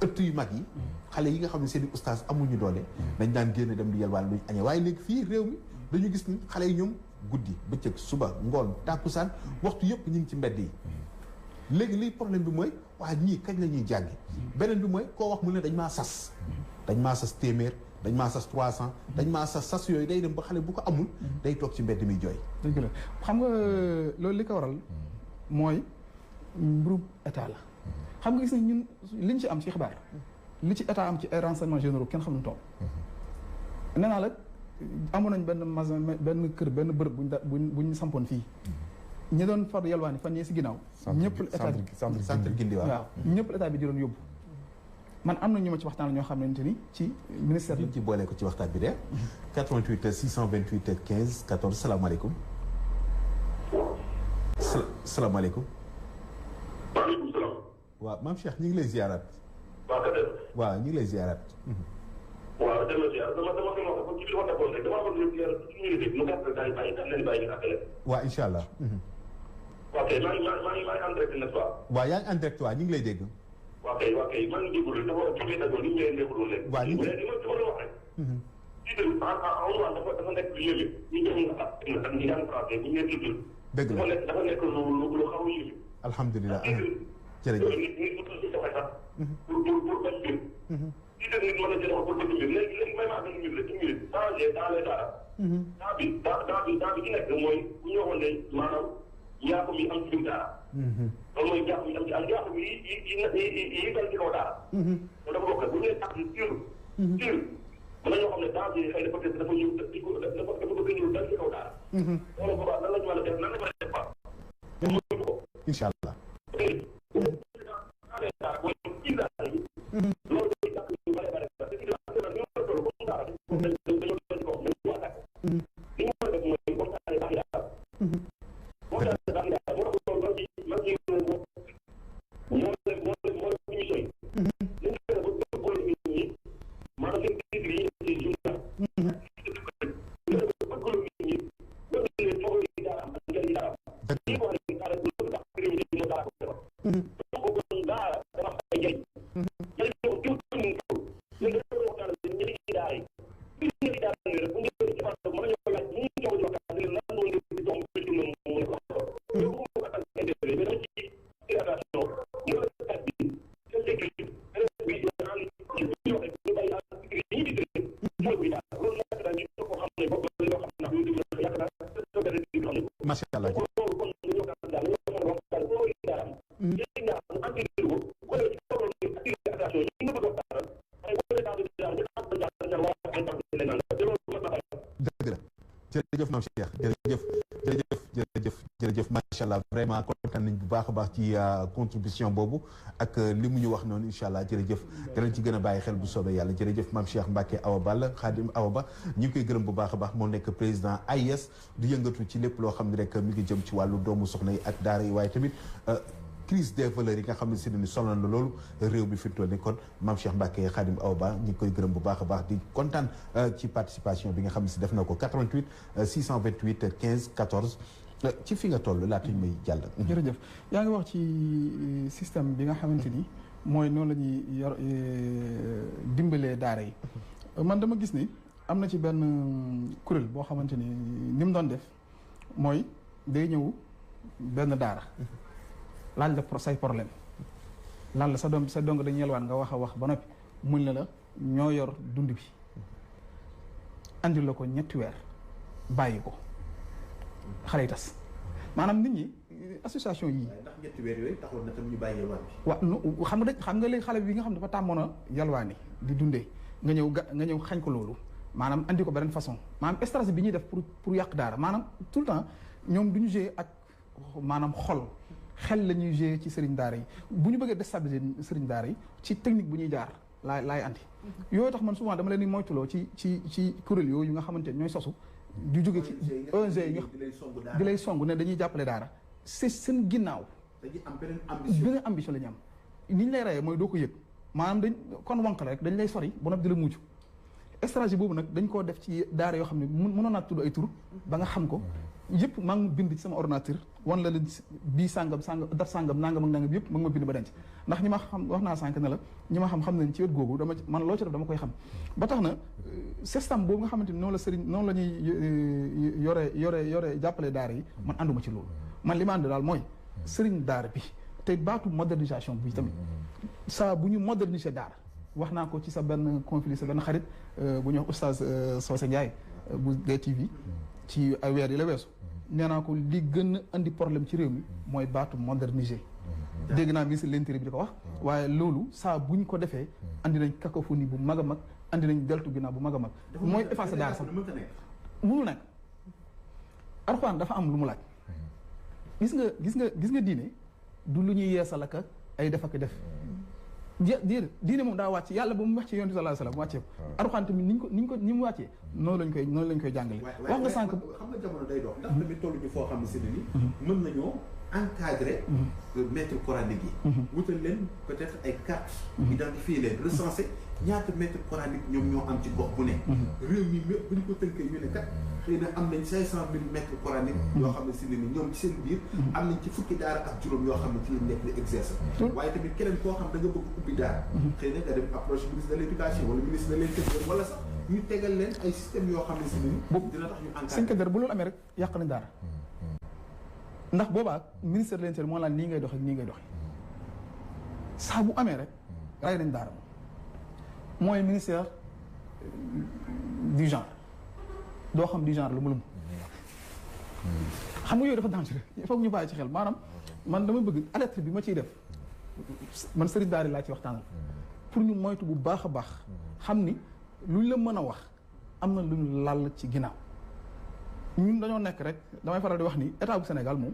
ëtt yu mag yi xale yi nga xam ne seen i ustaas amuñu doole dañ daan génn dem di yelwaan luñ añee waaye léegi fii réew mi dañu gis ni xale yi ñoom guddi bëccëg suba ngoon tàkkusaan waxtu yëpp ñu ngi ci mbedd yi léegi liy problème bi mooy waa ñii kañ la ñuy jàngi beneen bi mooy koo wax mu ne dañ maa sas téeméer dañ maa sas 300 dañ maa sas yooyu day dem ba xale bu ko amul day toog ci mbedd mi jooy
dëgg la xam nga loolu li ko waral mooy mbirum état la xam nga gis ne ñun liñ ci am ci xibaar li ci état am ci ay renseignements généraux kenn xam nu toll nee naa la amoon nañ benn kër benn bërëb buñ sampoon fii ñi doon far yalwaani fan yee si ginnaaw ñëpp état bi
centre Gindi
waaw ñëpp état bi di doon yóbbu man am na ñu ma ci waxtaan ñoo xamante ni ci ministère
bi ci boole ko ci waxtaan bi de 88 628 15 14 salaamaaleykum salaamaaleykum
maaleykum salaam.
waaw maam Cheikh ñu ngi lay ziaraat.
waaw kër
waaw ñu ngi lay ziaraat.
waaw dama ziar dama wax ci li ma defoon rek dama bëgg ñu suñu nit mu gàttal daal bàyyi daal leen bàyyi ñu appelé.
waaw incha allah.
waaw kay maa ngi en direct n'est-ce pas.
waaw yaa ngi en direct waaw ñu ngi lay dégg.
waaw kay maa ngi déglu dafa jógee dagoon ni ñu leen déglu leen.
waaw ñu ngi
li ma doon wax rek. lii tamit dafa nekk lu yéeme ñu jox ñu ak ñi daan français bu ñu leen tuddul.
dëgg la
dafa nekk lu xaw a yéeme.
alhamdulilah
jërëjëf nit bu tudd dafay sax pour bañ mbir lii tamit nit mën a jël pour bëgg mbir léegi may maa benn minute rek une minute changé dans les daara daa bi ci nekk mooy bu ñu waxoon ne maanaam njaaxum yi am ci biir daara loolu mooy njaaxum yi am ci njaaxum yi dal ci kaw daara loolu dafa bokk bu ñu nee tax sur mën nañoo xam ne danger yi xëy na peut-être dafa ñëw dafa bëgg ñëw dal ci kaw daara. loolu boobaa nan la ñu mën a def nan la ñu mën a def ba.
incha allah. macha allah. jërëjëf maam Cheikh jërëjëf macha allah vraiment kontaan nañ bu baax a baax ci contribution boobu ak li mu ñu wax noonu incha allah jërëjëf danañ ci gën a bàyyi xel bu soobee yàlla jërëjëf maam Cheikh Mbacke Awa Balla Khadim Awa Ba ñu ngi koy gërëm bu baax a baax moo nekk président AIS di yëngatu ci lépp loo xam ne rek mi ngi jëm ci wàllu doomu soxna yi ak daara yi waaye tamit crise des valeurs yi nga xam ne si ne ni sonal na loolu réew bi fi mu toll nii kon maam Cheikh Mbacke Khadim Awa Ba ñu ngi koy gërëm bu baax a baax di kontaan ci participation bi nga xam ne si def na ko 88 628 15 14 ci fi nga toll laata ñu may jàll.
jërëjëf yaa ngi wax ci système bi nga xamante ni mooy noonu la ñuy yor dimbalee daara yi man dama gis ni am na ci benn kuréel boo xamante ni ni mu doon def mooy day ñëw benn daara. laaj la say problème lan la sa dong dañu yelwaan nga wax a wax ba noppi muñ la ñoo yor dund bi andil la ko ñetti weer bàyyi ko xale yi tas maanaam nit ñi association yi.
ndax ñetti weer yooyu taxoon na tam ñu bàyyi yelwaan bi.
waaw xam nga léegi xale bi nga xam dafa tàmmoon a yelwaani di dundee nga ñëw xañ ko loolu maanaam andi ko beneen façon maanaam stratégie bi ñuy def pour yàq daara maanaam tout le temps ñoom du ñu jouer ak maanaam xel la ñuy jouer ci sëriñ daara yi bu ñu bëggee déstabiliser sëriñ daara yi ci technique bu ñuy jaar laay andi yooyu tax man souvent dama leen di moytuloo ci kuréel yooyu nga xamante ne ñooy sosu di jóge ci ONG yi di lay song ne dañuy jàppale daara c'est seen ginnaaw
dañuy am beneen
ambition la ñu am ni ñu lay reyee mooy doo ko yëg maanaam dañ kon wànq la rek dañ lay sori ba noppi di la mujj stratégie boobu nag dañ koo def ci daara yoo xam ne mënoon naa tudd ay tur ba nga xam ko yëpp maa ngi bind ci sama ordinateur wan la leen bii sàngam daf sàngam nangam ak nangam yëpp ma ngi ma bind ba denc ndax ñi ma xam wax naa sànq ne la ñi ma xam nañ ci wet googu man loo ci def dama koy xam ba tax na système boobu nga xamante ni noonu la ñuy yore jàppale daara yi man ànduma ci loolu man li ma ànd daal mooy sëriñ daara bi te baatu modernisation bi tamit saa bu ñu moderniser daara wax naa ko ci sa benn conflit sa benn xarit bu ñuy wax oustaz Socé Ndiaye bu DTV ci ay weer yi la weesu nee naa ko li gën a andi problème ci réew mi mooy baatu moderniser dégg naa ministre de l'Intérieur bi di ko wax waaye loolu saa buñ ko defee andi nañ cacophonie bu mag a mag andi nañ deltu ginnaaw bu mag a mag mooy effacé daara sax mënul nekk Alxuraan dafa am lu mu laaj gis nga diine du lu ñuy yeesal ak ay def ak def diine moom daa wàcc yàlla ba mu wax ci yonent bi sallallahu alayhi wasallam wàccee ko Alxuraan tamit ni mu wàccee noonu lañ koy jàngale wax nga sànq
xam nga jamono day dox ndax tamit tollu ñu foo xam ne si ne ni mën nañoo encadrer maître coranique yi wutal leen peut-être ay cartes identifier leen recenser ñaata maître coranique ñoom ñoo am ci gox bu ne réew mi bu ñu ko tënkee ñu ne kat xëy na am nañ 500,000 maître coranique yoo xam ne si ne ni ñoom ci seen biir am nañ ci fukki daara ak juróom yoo xam ne ci lañ nekk di exercer waaye tamit keneen koo xam da nga bëgg ubbi daara xëy na nga dem approche ministre de l'éducation wala ministre de l'intérieur wala sax ñu tegal leen ay système yoo xam ne si ne ni dina tax ñu encadrer
bu loolu amee rek yàq nañ daara ndax boobaa ministère de l'Intérieur moo laan nii ngay doxee nii ngay doxee saa bu amee rek ray nañ daara mooy ministère du genre doo xam du genre lu mu xam nga yooyu dafa dangereux il faut que ñu bàyyi ci xel maanaam man dama bëgg alerte bi ma ciy def man sëriñ daara laa ci waxtaanal pour ñu moytu bu baax a baax xam ni luñ la mën a wax am na luñ lal ci ginnaaw ñun dañoo nekk rek damay faral di wax ni état bu Sénégal moom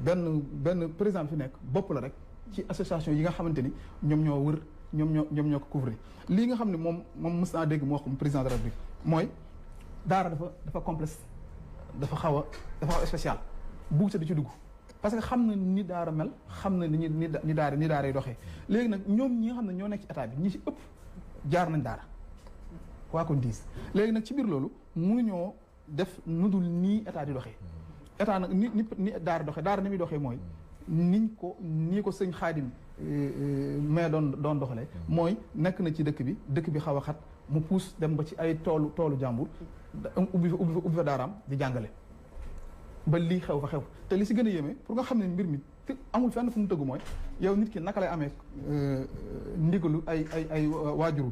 benn président fi nekk bopp la rek ci association yi nga xamante ni ñoom ñoo wër ñoom ñoo ko couvrir lii nga xam ne moom mës naa dégg mu wax comme président de la République mooy daara dafa complexe dafa xaw a spécial bugg sa di ci dugg parce que xam na ni daara mel xam na ni daara yi doxee léegi nag ñoom ñi nga xam ne ñoo nekk ci état bi ñi ci ëpp jaar nañ daara waa kon diis léegi nag ci biir loolu mënuñoo def nu dul nii état di doxee état nag ni daara doxee daara ni muy doxee mooy nii ko sëñ Xaadim mais doon doxalee mooy nekk na ci dëkk bi xaw a xat mu puus dem ba ci ay toolu jàmbur ubbi fa daaraam di jàngale ba lii xew fa xew te li si gën a yéeme pour nga xam ne mbir mi amul fenn fu mu tëggu mooy yow nit ki naka lay amee ndigalu ay waajurul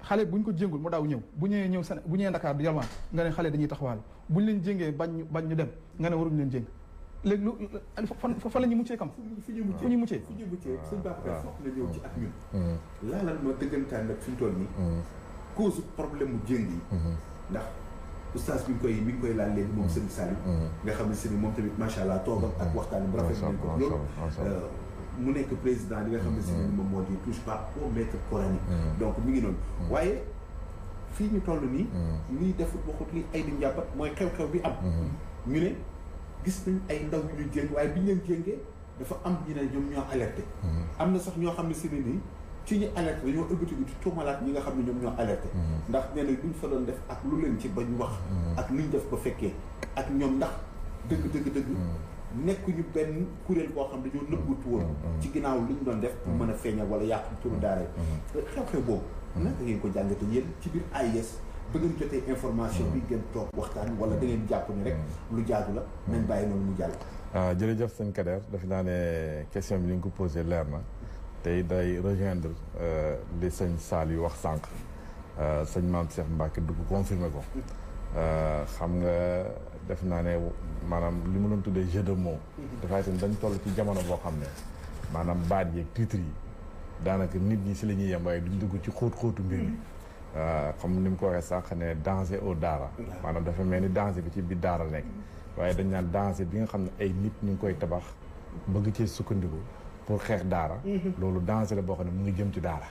xale buñ ko jéngul mu daaw ñëw bu ñëwee Dakar di yalwaan nga ne xale dañuy taxawaalu buñ leen jéngee bañ ñu dem nga ne waruñu leen jéng léegi lu fa la ñu muccee kam fu ñu muccee
sëñ Babacar foog na ñëw ci ak ñun laalal ma dëggantaan nag fi mu toll nii cause problème mu jéng yi ndax oustaz mi ngi koy laal léegi moom sëñ Saliou nga xam ne si ni moom tamit macha allah toogam ak waxtaan bu rafet nañ ko loolu mu nekk président li nga xam ne si ni moom moo di touche pas au maître coranique donc mi ngi noonu waaye fii ñu toll nii lii defut waxut li ay di njàmbat mooy xew-xew bi am ñu ne gis nañ ay ndaw yu ñu jéng waaye bi ñu leen jéngee dafa am ñu ne ñoom ñoo alerté am na sax ñoo xam ne si ni nii ci ñu alerté dañoo ëbbatigu ci tuumalaat ñi nga xam ne ñoom ñoo alerté ndax nee na luñ fa doon def ak lu leen ci bañ wax ak luñ def ba fekkee ak ñoom ndax dëgg nekkuñu benn kuréel boo xam ne dañoo nëbbutu woon ci ginnaaw liñ doon def pour mën a feeñal wala yàqu turu daara xew-xew boobu naka ngeen ko jàngate yéen ci biir AIS ba ngeen jotee information bi ngeen toog waxtaan wala da ngeen jàpp ni rek lu jaadu la nañ bàyyi noonu mu jàll
jërëjëf sëñ Kader defe naa ne question bi ni nga ko posé leer na tey day rejoindre li sëñ Sall yu wax sànq sëñ Mame Cheikh Mbacke dugg confirmer ko xam nga def naa ne maanaam li mu doon tuddee jeu de mots dafay ten dañ toll ci jamono boo xam ne maanaam baat yeeg titre yi daanaka nit ñi si la ñuy yem waaye duñ dugg ci xóotu mbir mi xam ni mu ko waxee sànq ne danger au daara maanaam dafa mel ni danger bi ci biir daara nekk waaye dañ naan danger bi nga xam ne ay nit ñu ngi koy tabax bëgg cee sukkandiku pour xeex daara loolu danger la boo xam ne mu ngi jëm ci daara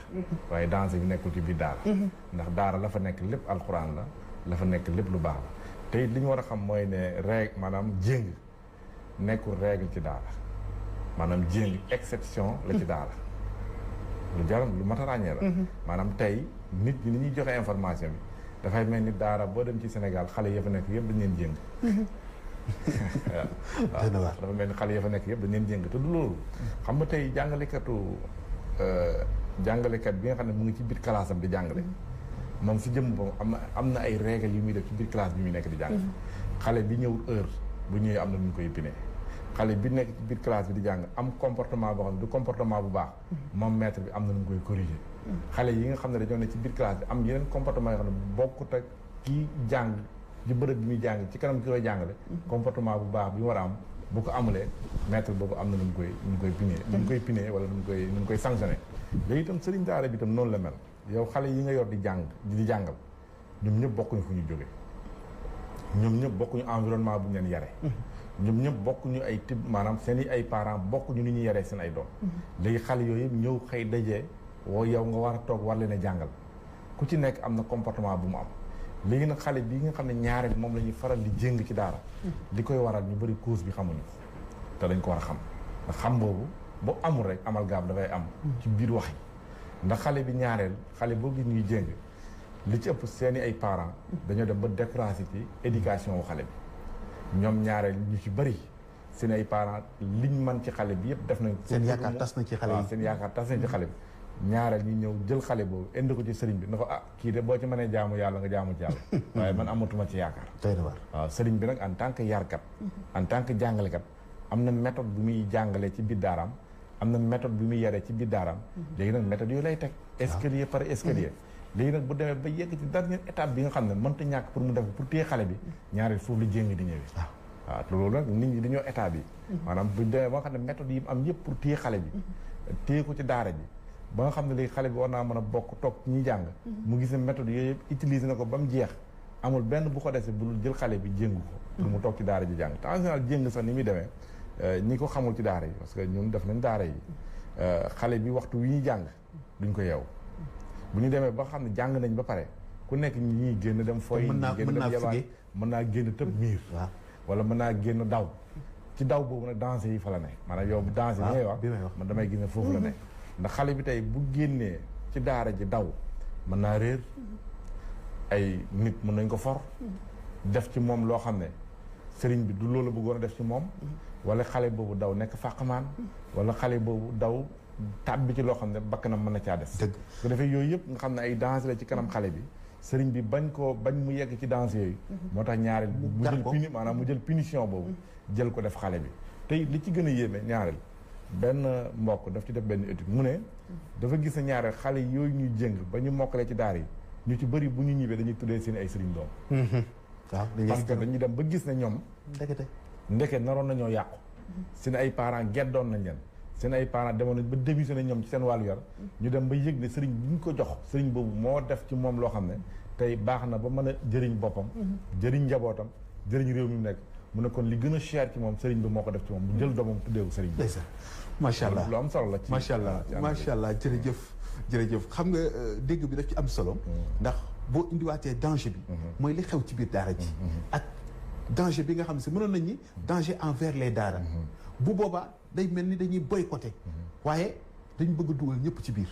waaye danger bi nekkul ci biir daara ndax daara la fa nekk lépp alxuraan la fa nekk lépp lu baax la te it li ñu war a xam mooy ne règle maanaam jéng nekkul règle ci daara maanaam jéng exception la ci daara lu mat a ràññee la maanaam tey nit ñi ni ñuy joxe information bi dafay mel ni daara boo dem ci Sénégal xale ya fa nekk yëpp dañ leen jéng waaw dafa mel ni xale ya fa nekk yëpp dañ leen jéng te du loolu xam nga tey jàngalekat bi nga xam ne mu ngi ci biir classe am di jàngale moom si jëm boobu am na ay règles yu muy def ci biir classe bi muy nekk di jàng xale bi ñëwul heure bu ñëwee am na nu ñu koy pinee xale bi nekk ci biir classe bi di jàng am comportement boo xam ne du comportement bu baax moom maître bi am na nu mu koy corriger xale yi nga xam ne dañoo ne ci biir classe bi am yeneen comportement yoo xam ne bokkut ak kii jàng ci bërëb bi muy jàng ci kanam ki koy jàngale comportement bu baax bi mu war a am bu ko amulee maître boobu am na nu mu koy pinee wala nu mu koy sanctionné léegi itam sëriñ daara bi itam noonu la mel yow xale yi nga yor di jàngal ñoom ñëpp bokkuñu fu ñu jóge ñoom ñëpp bokkuñu environnement bu ñu leen yare ñoom ñëpp bokkuñu ay type maanaam seen i ay parents bokkuñu ni ñuy yaree seen ay doom léegi xale yooyu yëpp ñëw xëy dajee woo yow nga war a toog war leen a jàngal ku ci nekk am na comportement bu mu am léegi nag xale bi nga xam ne ñaare moom la ñuy faral di jéng ci daara li koy waral ñu bëri cause bi xamuñu te dañ ko war a xam ndax xam boobu boo amul rek amal gaab dafay am ci biir wax yi ndax xale bi ñaareel xale boo gis ñuy jéng li ci ëpp seeni ay parents dañoo dem ba découragé ci éducation wu xale bi ñoom ñaareel ñu ci bëri seen ay parents liñ mën ci xale bi yëpp def nañ
seen yaakaar tas na ci xale yi
seen yaakaar tas nañ ci xale bi ñaareel ñu ñëw jël xale boobu indi ko ci sëriñ bi na ko kii de boo ci mënee jaamu yàlla nga jaamu ci yàlla waaye man amatuma ci yaakaar waaw sëriñ bi nag en tant que yarkat en tant que jàngalekat am na méthode bu muy jàngalee ci biir daaraam am na méthode bi muy yaree ci biir daaraam léegi nag méthode yooyu lay teg escalier par escalier léegi nag bu demee ba yegg ci dernière étape bi nga xam ne mënta ñàkk pour mu def pour téye xale bi ñaareel foofu la jéng di ñëwee waaw loolu nag nit ñi dañoo état bi maanaam bu demee ba nga xam ne méthode yi am yëpp pour téye xale bi téye ko ci daara ji ba nga xam ne léegi xale bi war naa mën a bokk toog ñi jàng mu gis ne méthode yooyu yëpp utilisé na ko ba mu jeex amul benn bu ko dese bu jël xale bi jéngu ko pour mu toog ci daara ji jàng te en général jéng sax ni muy demee ñi ko xamul ci daara yi parce que ñun def nañ daara yi xale bi waxtu wi ñuy jàng duñ ko yeew bu ñu demee ba xam ne jàng nañ ba pare ku nekk ñi génn dem fooy génn dem yabaan mën naa génn tëb miir wala mën naa génn daw ci daw boobu nag danger yi fa la ne maanaam yow danger yi ngay wax man damay gis ne foofu la ne ndax xale bi tey bu génnee ci daara ji daw mën naa réer ay nit mën nañ ko for def ci moom loo xam ne sëriñ bi du loolu bëggoon a def ci moom wala xale boobu daw nekk fàqmaan wala xale boobu daw tàbbi ci loo xam ne bakkanam mën na caa des su defee yooyu yëpp nga xam ne ay danger la ci kanam xale bi sëriñ bi bañ mu yegg ci danger yooyu moo tax ñaareel mu jël maanaam mu jël punition boobu jël ko def xale bi tey li ci gën a yéeme ñaareel benn mbokk daf ci def benn étude mu ne dafa gis ne ñaareel xale yooyu ñuy jëng ba ñu mokkalee ci daar yi ñu ci bëri bu ñu ñibbee dañuy tuddee seen ay sëriñ doom waaw parce que dañuy dem ba gis ne ñoom ndeke naroon nañoo yàqu seen ay parents geddoon nañ leen seen ay parents demoon nañ ba démissionné ñoom ci seen wàllu yar ñu dem ba yëg ne sëriñ bi ñu ko jox sëriñ boobu moo def ci moom loo xam ne tey baax na ba mën a jëriñ boppam jëriñ njabootam jëriñ réew mi mu nekk mu ne kon li gën a cher ci moom sëriñ bi moo ko def ci moom mu jël doomam tuddeeku sëriñ bi
macha allah
lu am solo la ci
macha allah jërëjëf xam nga dégg bi daf ci am solo ndax boo indiwaatee danger bi mooy li xew ci biir daara ji ak danger bi nga xam ne si mënoon nañ ni danger envers les daara bu boobaa day mel ni dañuy boycotté waaye dañ bëgg a dugal ñëpp ci biir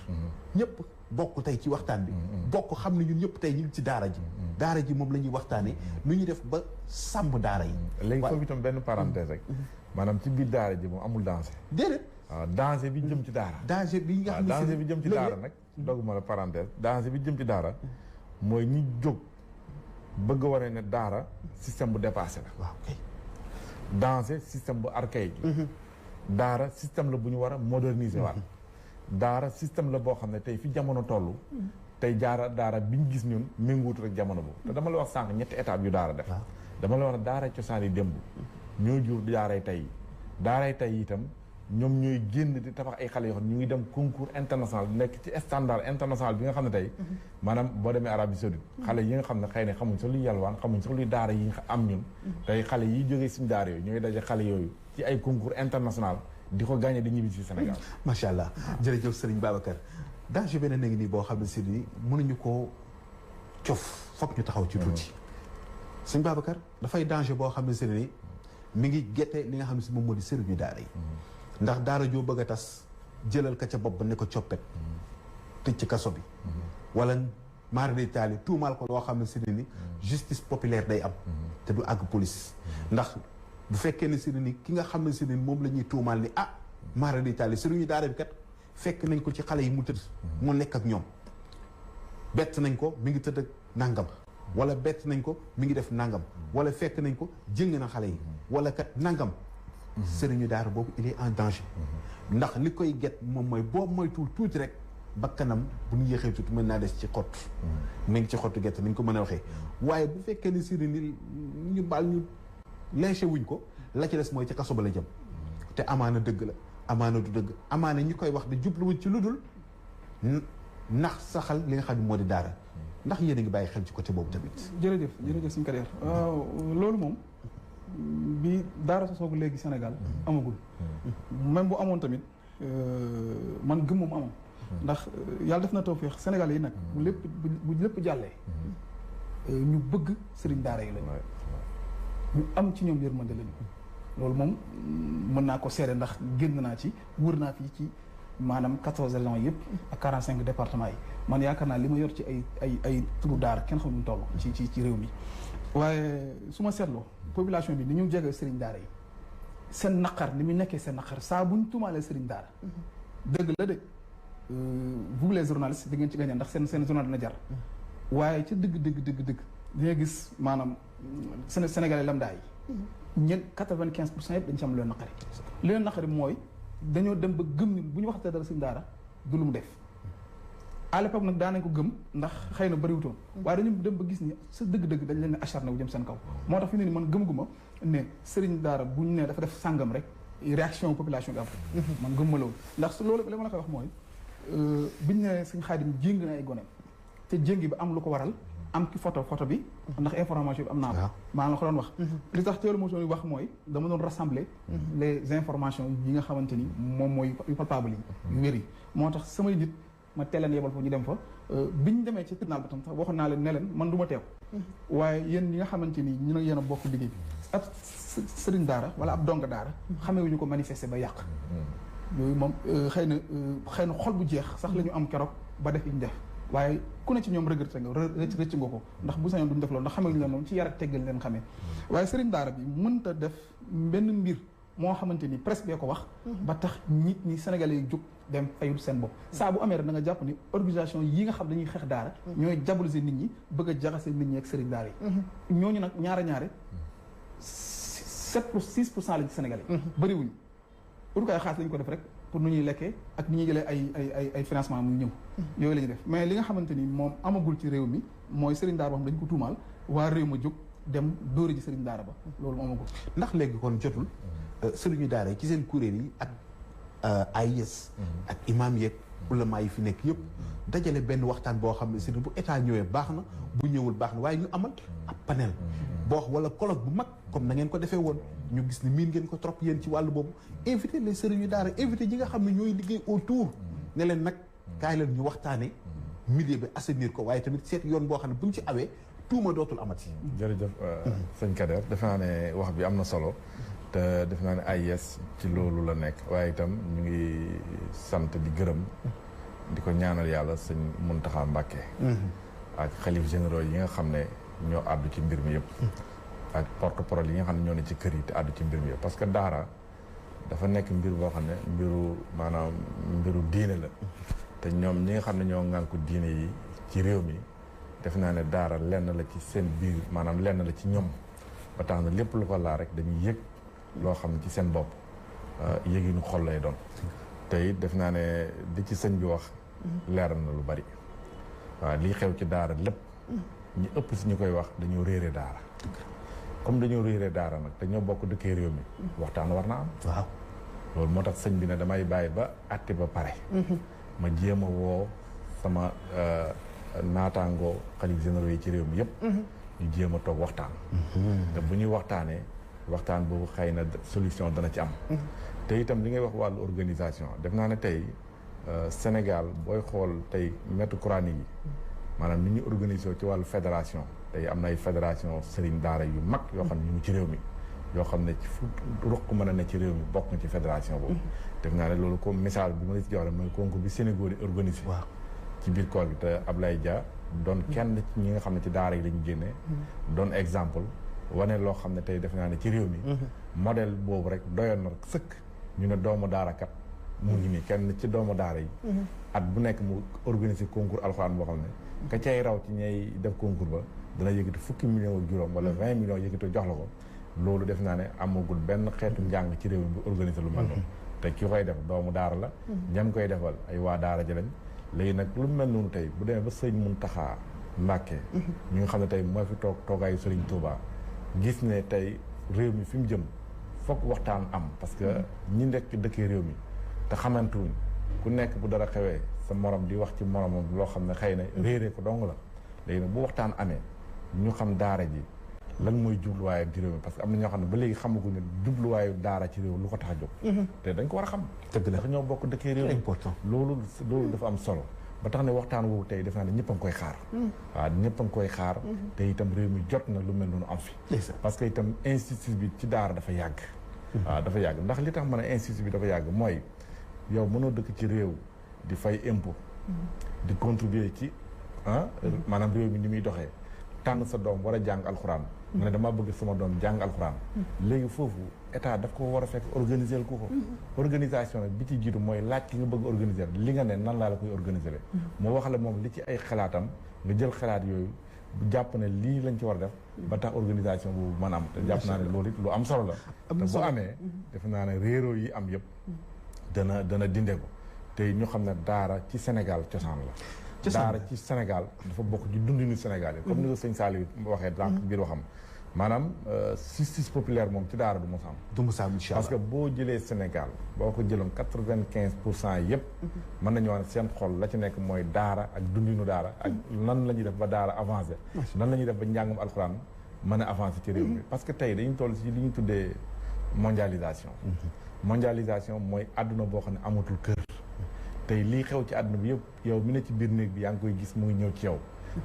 ñëpp bokk tey ci waxtaan bi bokk xam ne ñun ñëpp tey ñu ngi ci daara ji moom la ñuy waxtaane nu ñuy def ba sàmm daara yi
léegi foofu itam benn parenthèse rek maanaam ci biir daara ji moom amul danger
déedéet
waaw danger bi jëm ci daara
danger bi nga xam ne
danger bi jëm ci daara nag doguma la parenthèse danger bi jëm ci daara mooy ñi jóg bëgg a wane ne daara système bu dépassé la
waaw kay
danger système bu archaïque la daara système la bu ñu war a moderniser waat daara système la boo xam ne tey fi jamono toll tey daara bi ñu gis ñun méngoot rek jamono boobu te dama la wax sànq ñetti étape yu daara def dama la wax ne daara cosaan yi démb ñoo jur daaray tey itam ñoom ñooy génn di tabax ay xale yoo xam ne ñu ngi dem concours international nekk ci standard international bi nga xam ne tey maanaam boo demee Arabie Saoudite xale yi nga xam ne xëy na xamuñ sax luy yalwaan xamuñ sax luy daara yi am ñun tey xale yi jógee suñu daara yooyu ñooy daje xale yooyu ci ay concours international di ko gagné di ñibbi si Sénégal
macha allah jërëjëf Serigne Babacar danger beneen na ngi nii boo xam ne si ni mënuñu koo cof foog ñu taxaw ci tuuti Serigne Babacar dafay danger boo xam ne si ni mi ngi gette li nga xam ne si moom moo di sëriñu daara yi ndax daara joo bëgg a tas jëlal ka ca bopp ba ne ko coppet tëj ci kaso bi wala maara day taali tuumaal ko loo xam ne si ni justice populaire day am te du àgg police ndax bu fekkee ne si ni ki nga xam ne si ni moom la ñuy tuumaal ni maara day taali sëriñu daara bi kat fekk nañ ko ci xale yi mu tëdd mu nekk ak ñoom bett nañ ko mi ngi tëdd ak nangam wala bett nañ ko mi ngi def nangam wala fekk nañ ko jëng na xale yi wala kat nangam sëriñu daara boobu il est en danger ndax li koy get moom mooy boo moytuwul tuuti rek bakkanam bu ñu yéexee tuuti mën naa des ci xott mi ngi ci xottu gerte ni ñu ko mën a waxee waaye bu fekkee ne sëriñ ni ñu baal ñu léché wuñ ko la ci des mooy ci kaso ba la jëm te amaana dëgg la amaana du dëgg amaana ñi koy wax de jubluwuñ ci lu dul ndax saxal li nga xam ne moo di daara ndax yéen a ngi bàyyi xel ci côté boobu tamit
jërëjëf suñu carrière loolu moom bi daara sosoogu léegi Sénégal amagul même bu amoon tamit man gëm moom amoon ndax yàlla def na tawfeex Sénégal yi nag bu lépp jàllee ñu bëgg sëriñ daara yi lañu ñu am ci ñoom yërmande lañu loolu moom mën naa ko seere ndax génn naa ci wër naa fii ci maanaam 14 régions yëpp ak 45 départements yi man yaakaar naa li ma yor ci ay turu daara kenn xamul toll ci réew mi waaye su ma seetloo population bi ni ñu jege sëriñ daara yi seen naqar ni mu nekkee seen naqar saa bu ñu tuumaalee sëriñ daara dëgg la de vous les journalistes di ngeen ci gagné ndax seen journal dina jar waaye ca dëgg di nga gis maanaam Sénégalais lambda yi ñen 95% yëpp dañu ci am lu leen naqari li leen naqari mooy dañoo dem ba gëm ni bu ñu waxtee dara sëriñ daara du lu mu def à l'époque nag daanañ ko gëm ndax xëy na bëriwutoon waaye dañu dem ba gis ni sa dëgg-dëgg dañ leen ne acharné wu jëm seen kaw moo tax fi ne ni man gëm-guma ne sëriñ daara bu ñu ne dafa def sàngam rek réaction population bi am man gëm ma loolu ndax su loolu li ma la koy wax mooy biñ ne suñ Xaadim jéng na ay goneem te jéng bi am lu ko waral am ki photo bi ndax information bi am naa ko maa la ko doon wax li tax teelu motion yi wax mooy dama doon rassembler les informations yi nga xamante ni moom mooy yu palpable yi yu wér yi moo tax samay nit ma teeleen yebal fa ñu dem fa biñ demee ci tribunal ba tam sax waxoon naa leen ne leen man du ma teew waaye yéen ñi nga xamante ni ñu ne yéen a bokk liggéey bi ab sëriñ daara wala ab donga daara xamewuñu ko manifester ba yàq yooyu moom xëy na xol bu jeex sax la ñu am keroog ba def ñu def waaye ku ne ci ñoom regretté nga rëcc nga ko ndax bu sañoon duñ def loolu ndax xamewuñu leen moom ci yar ak teggal leen xamee waaye sëriñ daara bi mënta def benn mbir moo xamante ni presse bee ko wax ba tax nit ñi sénégalais yi jóg dem fayul seen bopp saa bu amee rek da nga jàpp ni organisation yi nga xam dañuy xeex daara ñooy diaboliser nit ñi bëgg a jaxase nit ñi ak sëriñ daara yi ñooñu nag ñaare 7% lañ ci sénégalais bëriwuñu urukaay xaalis lañ ko def rek pour nu ñuy lekkee ak ni ñuy jëlee ay financement muy ñëw yooyu la ñuy def mais li nga xamante ni moom amagul ci réew mi mooy sëriñ daara boo xam dañ ko tuumaal waa réew ma jóg dem dóori ji sëriñ daara ba loolu amagul
ndax léegi kon jotul sëriñu daara yi ci seen kuréel yi ak AIS ak imam yeeg ulama yi fi nekk yëpp dajale benn waxtaan boo xam ne si bu état ñëwee baax na bu ñëwul baax na waaye ñu amal ab panel boo wala colloque bu mag comme na ngeen ko defee woon ñu gis ni miin ngeen ko trop yéen ci wàllu boobu invité les sëriñu daara invité ñi nga xam ne ñooy liggéey autour ne leen nag kaay leen ñu waxtaane milieu bi assainir ko waaye tamit seet yoon boo xam ne buñ ci awee tuuma dootul amati.
jërëjëf sëñ Kader defe naa ne wax bi am na solo te defe naa ne AIS ci loolu la nekk waaye itam ñu ngi sant di gërëm di ko ñaanal yàlla sëñ Muntaxa Mbàkke ak xalif généraux yi nga xam ne ñoo àddu ci mbir mi yëpp ak porte-parole yi nga xam ne ñoo ne ci kër yi te àddu ci mbir mi yëpp parce que daara dafa nekk mbir boo xam ne mbiru diine la te ñoom ñi nga xam ne ñoo ŋànku diine yi ci réew mi def naa ne daara lenn la ci seen biir maanaam lenn la ci ñoom ba tax na lépp lu ko laa rek dañuy yëg loo xam ne ci seen bopp yëginu xol lay doon te it def naa ne di ci sëñ bi wax leeral na lu bari waaw lii xew ci daara lépp ñi ëpp si ñu koy wax dañoo réere daara comme dañoo réere daara nag te ñoo bokk dëkkee réew mi waxtaan war na am
waaw
loolu moo tax sëñ bi ne damay bàyyi ba àtte ba pare ma jéem a woo sama naataangoo xalif généraux yi ci réew mi yëpp ñu jéem a toog waxtaan te bu ñuy waxtaanee waxtaan boobu xëy na solution dana ci am te itam li ngay wax wàllu organisation def naa ne tey Sénégal booy xool tey maître coranique yi maanaam ni ñu organisé ci wàllu fédération tey am na ay fédération sëriñ daara yu mag yoo xam ne ñu ngi ci réew mi yoo xam ne ci fu ruq mën a ne ci réew mi bokk na ci fédération boobu def naa ne loolu comme message bi ma la ci jox rek mooy concours bi Sénégal di organisé ci biir koor gi te Ablaye Dia doon kenn ci ñi nga xam ne ci daara yi la ñu génnee doon exemple wane loo xam ne tey def naa ne ci réew mi modèle boobu rek doyoon na sëkk ñu ne doomu daara kat mu ngi nii kenn ci doomu daara yi at bu nekk mu organiser concours alxuraan boo xam ne ka cay raw ci ñay def concours ba dana yëkkati fukki millions ak juróom wala 20 millions yëkkati jox la ko loolu def naa ne amagul benn xeetu njàng ci réew mi bu organiser lu mel noonu te ki koy def doomu daara la ñam koy defal ay waa daara ji lañ léegi nag lu mel noonu tey bu demee ba sëñ Muntaxa Mbàkke ñu nga xam ne tey moo fi toogaayu Sëriñ Tuubaa gis ne tey réew mi fi mu jëm foog waxtaan am parce que ñi nekk dëkkee réew mi te xamantuwuñ ku nekk bu dara xewee sa morom di wax ci moromam loo xam ne xëy na réeree ko dong la léegi nag bu waxtaan amee ñu xam daara ji lan mooy jubluwaayam ci réew mi parce que am na ñoo xam ne ba léegi xamaguñu jubluwaayu daara ci réew lu ko tax a jóg te dañ ko war a xam ndax ñoo bokk dëkkee réew
important
loolu dafa am solo ba tax ne waxtaan woowu tey def naa ne ñëpp a ngi koy xaar waaw ñëpp a ngi koy xaar te itam réew mi jot na lu mel noonu am fi parce que itam institut bi ci daara dafa yàgg waaw dafa yàgg ndax li tax ma ne institut bi dafa yàgg mooy yow mënoo dëkk ci réew di fay impôt di contribuer ci maanaam réew mi ni muy doxee tànn sa doom war a jàng alxuraan nga ne dama bëgg sama doom jàng alxuraan léegi foofu état daf ko war a fekk organiser ko organisation nag bi ci jiitu mooy laaj ki nga bëgg organiser li nga ne nan laa la koy organiser moo wax la moom li ci ay xalaatam nga jël xalaat yooyu jàpp ne lii lañ ci war a def ba tax organisation boobu mën am te jàpp naa ne loolu it lu am solo la te bu amee defe naa ne réeroo yi am yëpp dana dinde ko te ñu xam ne daara ci Sénégal cosaan la daara ci Sénégal dafa bokk ci dundinu Sénégal yi comme ni ko sëñ Saliou waxee donc biir waxam maanaam justice populaire moom ci daara du mos a am.
du mos a am incha allah
parce que boo jëlee Sénégal boo ko jëloon 95% yëpp. mën nañu wax ne seen xol la ci nekk mooy daara ak dundinu daara ak nan la ñuy def ba daara avancé. nan la ñuy def ba njàngum alxuraan mën a avancé ci réew mi. parce que tey dañu toll ci li ñu tuddee mondialisation. mondialisation mooy àdduna boo xam ne amatul kër. tey lii xew ci àdduna bi yëpp yow mi ne ci biir néeg bi yaa ngi koy gis muy ñëw ci yow.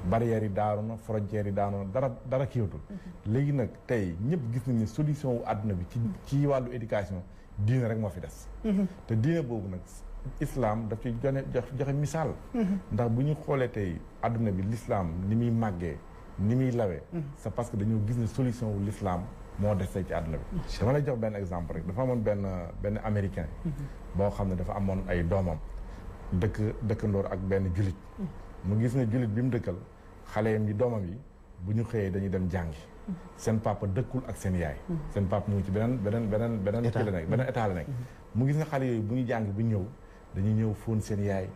barrières yi daanu na frontières yi daanu na dara kiiwatul. léegi nag tey ñëpp gis nañ ne solution wu àdduna bi ci wàllu éducation diine rek moo fi des. te diine boobu nag islam daf ci joxe misaal. ndax bu ñu xoolee tey àdduna bi l'islam ni muy màggee ni muy lawee. c'est parce que dañoo gis ne solution wu l'islam moo des tey ci àdduna bi. dama lay jox benn exemple rek dafa amoon benn américain. boo xam ne dafa amoon ay doomam. dëkkandoor ak benn julit mu gis ne julit bi mu dëkkal xaleem yi doomam yi bu ñu xëyee dañuy dem jàngi seen papa dëkkul ak seen yaay seen papa mu ngi ci beneen kii la nekk beneen état la nekk mu gis ne xale yooyu bu ñu jàng bu ñëw dañuy ñëw fóon seen yaay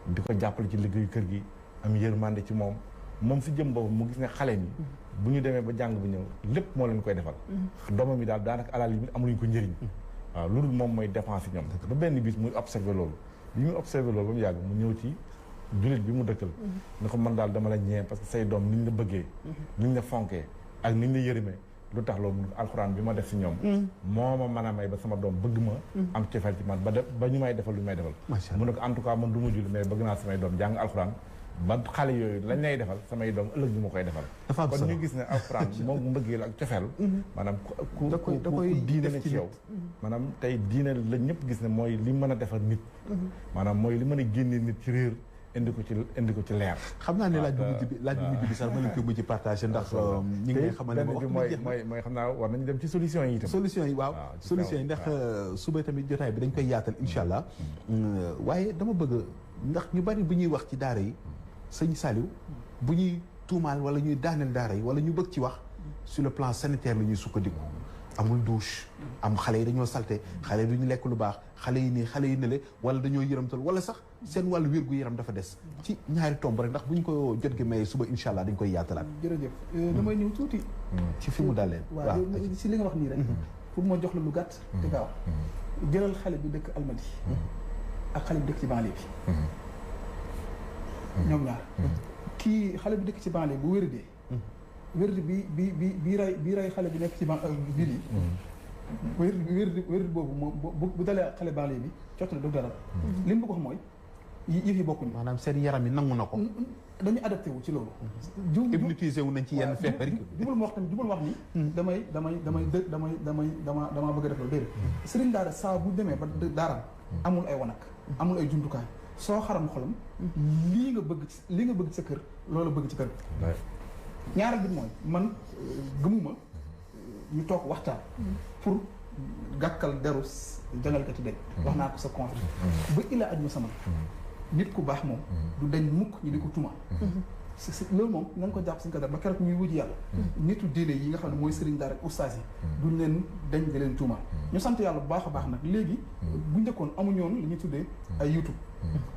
di ko jàppale ci liggéeyu kër gi am yërmande ci moom si jëm boobu mu gis ne xaleem yi bu ñu demee ba jàng bu ñëw lépp moo leen koy defal doomam yi daal daanaka alal yi amuluñ ko njëriñ waaw loolu moom mooy dépense yi ñoom ba benn bis muy observé loolu bi mu observé loolu ba mu yàgg mu ñëw ci jullit bi mu dëkkal ne ko man daal dama la ñee parce que say doom niñ la bëggee niñ la fonkee ak niñ la yërëmee lu tax loolu alxuraan bi ma def si ñoom moo ma mën a may ba sama doom bëgg ma am cofeel ci man ba ñu may defal lu may defal mu ne ko en tout cas man du ma julli mais bëgg naa samay doom jàng alxuraan ba xale yooyu lañ lay defal samay doom ëllëg ñu ma koy defal kon ñu gis ne alxuraan moom mbëggeel ak cofeel maanaam ku diine na ci yow maanaam tey diine la ñëpp gis ne mooy li mën a defar nit maanaam mooy li mën a génne nit ci réer indi ko ci leer
xam naa ne laaj bu mujj bi sax ma leen koy mujj partagé ndax ñi ngi xamal ne
benn bi mooy xam naa war nañu dem ci solution yi itam
solution yi waaw solution yi ndax suba tamit jotaay bi dañ koy yaatal incha allah waaye dama bëgg ndax ñu bari bu ñuy wax ci daara yi sëñ Saliou bu ñuy tuumaal wala ñuy daaneel daara yi wala ñu bëgg ci wax sur le plan sanitaire la ñuy sukkandiku amul douche am xale yi dañoo salte xale yi du ñu lekk lu baax xale yi nii xale yi nele wala dañoo yëramtal wala sax seen wàllu wér-gu-yaram dafa des ci ñaari tomb rek ndax bu ñu ko jot gi may suba incha allah dañ koy yaatalaat.
jërëjëf damay ñëw tuuti.
ci fi mu daal leen.
waaw si li nga wax nii rek. pour moo jox la lu gàtt. te gaaw jëlal xale bi dëkk Almadi. ak xale bi dëkk ci banlieue bi. ñoom ñaar. kii xale bi dëkk ci banlieue bu wéradee. wérdi bi ray xale bi nekk ci biir yi. wérdi boobu moom bu dalee xale banlieue bi cott la du dara. li mu bëgg wax mooy yëf yi bokkuñu.
maanaam seen yaram yi nangu na ko.
dañu adapté wu ci loolu.
hypnotisé wu nañ ci yenn feebar yi.
jubal ma wax tamit jubal wax ni. damaa bëgg a def loolu déedéet. sëriñ daara saa bu demee ba daaraam. amul ay wanak amul ay jumtukaay soo xaram xolam. lii nga bëgg ci sa kër loolu bëgg ci kër. ñaareel bi mooy man gëmuma ñu toog waxtaan pour gàkkal deru jàngalkati dañ wax naa ko sa conflit ba ila aj ma sama nit ku baax moom du dañ mukk ñu di ko tuma loolu moom nañ ko jàpp suñu kadar ba keroog ñuy wuji yàlla nitu diine yi nga xam ne mooy sëriñ daara ak ustaas yi duñ leen dañ di leen tuuma ñu sant yàlla bu baax a baax nag léegi bu njëkkoon amuñu woon li ñuy tuddee ay YouTube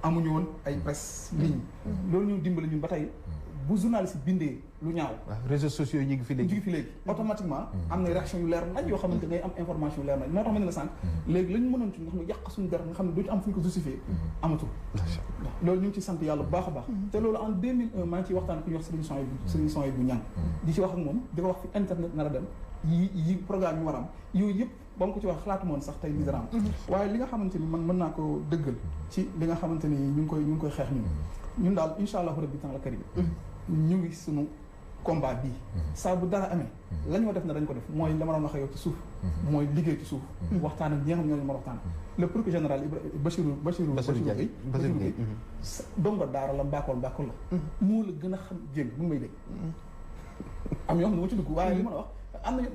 amuñu woon ay presse ligne loolu ñu dimbali ñun ba tey bu journaliste bindee lu ñaaw.
réseaux sociaux yi ñu ngi fi léegi. Automatiquement am na réaction yu leer nañ yoo xamante ngay am information yu leer nañ moo tax ma ne la sànq. léegi lañu mënoon ci nga xam ne yàq suñu der nga xam ne doo ci am fu ñu ko justifié. amatul. loolu ñu ngi ci sant yàlla bu baax a baax. te loolu en 2001 maa ngi ciy waxtaan ku ñuy wax Serigne Son bu ñaan di ci wax ak moom di ko wax fi internet nar a dem yi programme yu war a am yooyu yëpp ba mu ko ci wax xalaatu moon sax tey misérable waaye li nga xamante ni man mën naa ko dëggal ci li nga xamante ni ñu ngi koy xeex ñun daal incha allahu rabbi ta'ala karim ñu ngi suñu combat bii saa bu dara amee la ñu def na dañ ko def mooy la ma doon wax yow ci suuf mooy liggéey ci suuf waxtaan ak ñi nga xam ñoo ma waxtaan le procureur général Bachirou Gueye dongo daara la mbaakool la moo la gën a xam jéem bu ngi may dégg am yoo xam ne dama ci dugg waaye li ma la wax am nañu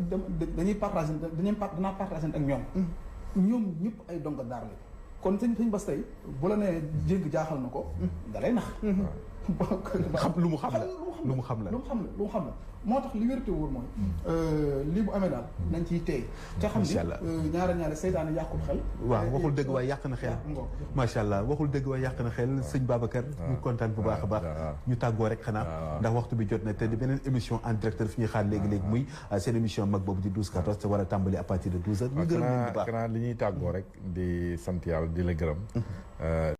dañuy partagé danaa partagé ak ñoom ñëpp ay dongo daara la kon sëñ Bass tey bu la nee jéng jaaxal na ko da lay nax xam lu mu xam la lu mu xam la
moo tax li wérte wóor mooy lii bu amee daal nañ ciy teey te xam ni ñaare seytaane yàqul xel
waaw waxul dëgg waaye yàq na xel macha allah waxul dëgg waaye yàq na xel sëñ Babacar ñu kontaan bu baax a baax ñu tàggoo rek xanaa ndax waxtu bi jot na te di beneen émission en direct fi ñuy xaar léegi-léegi muy seen émission mag boobu di 12-14 te war a tàmbali à partir de 12 heures ñu gërëm leen bu baax
xanaa li ñuy tàggoo rek di sant yàlla di la gërëm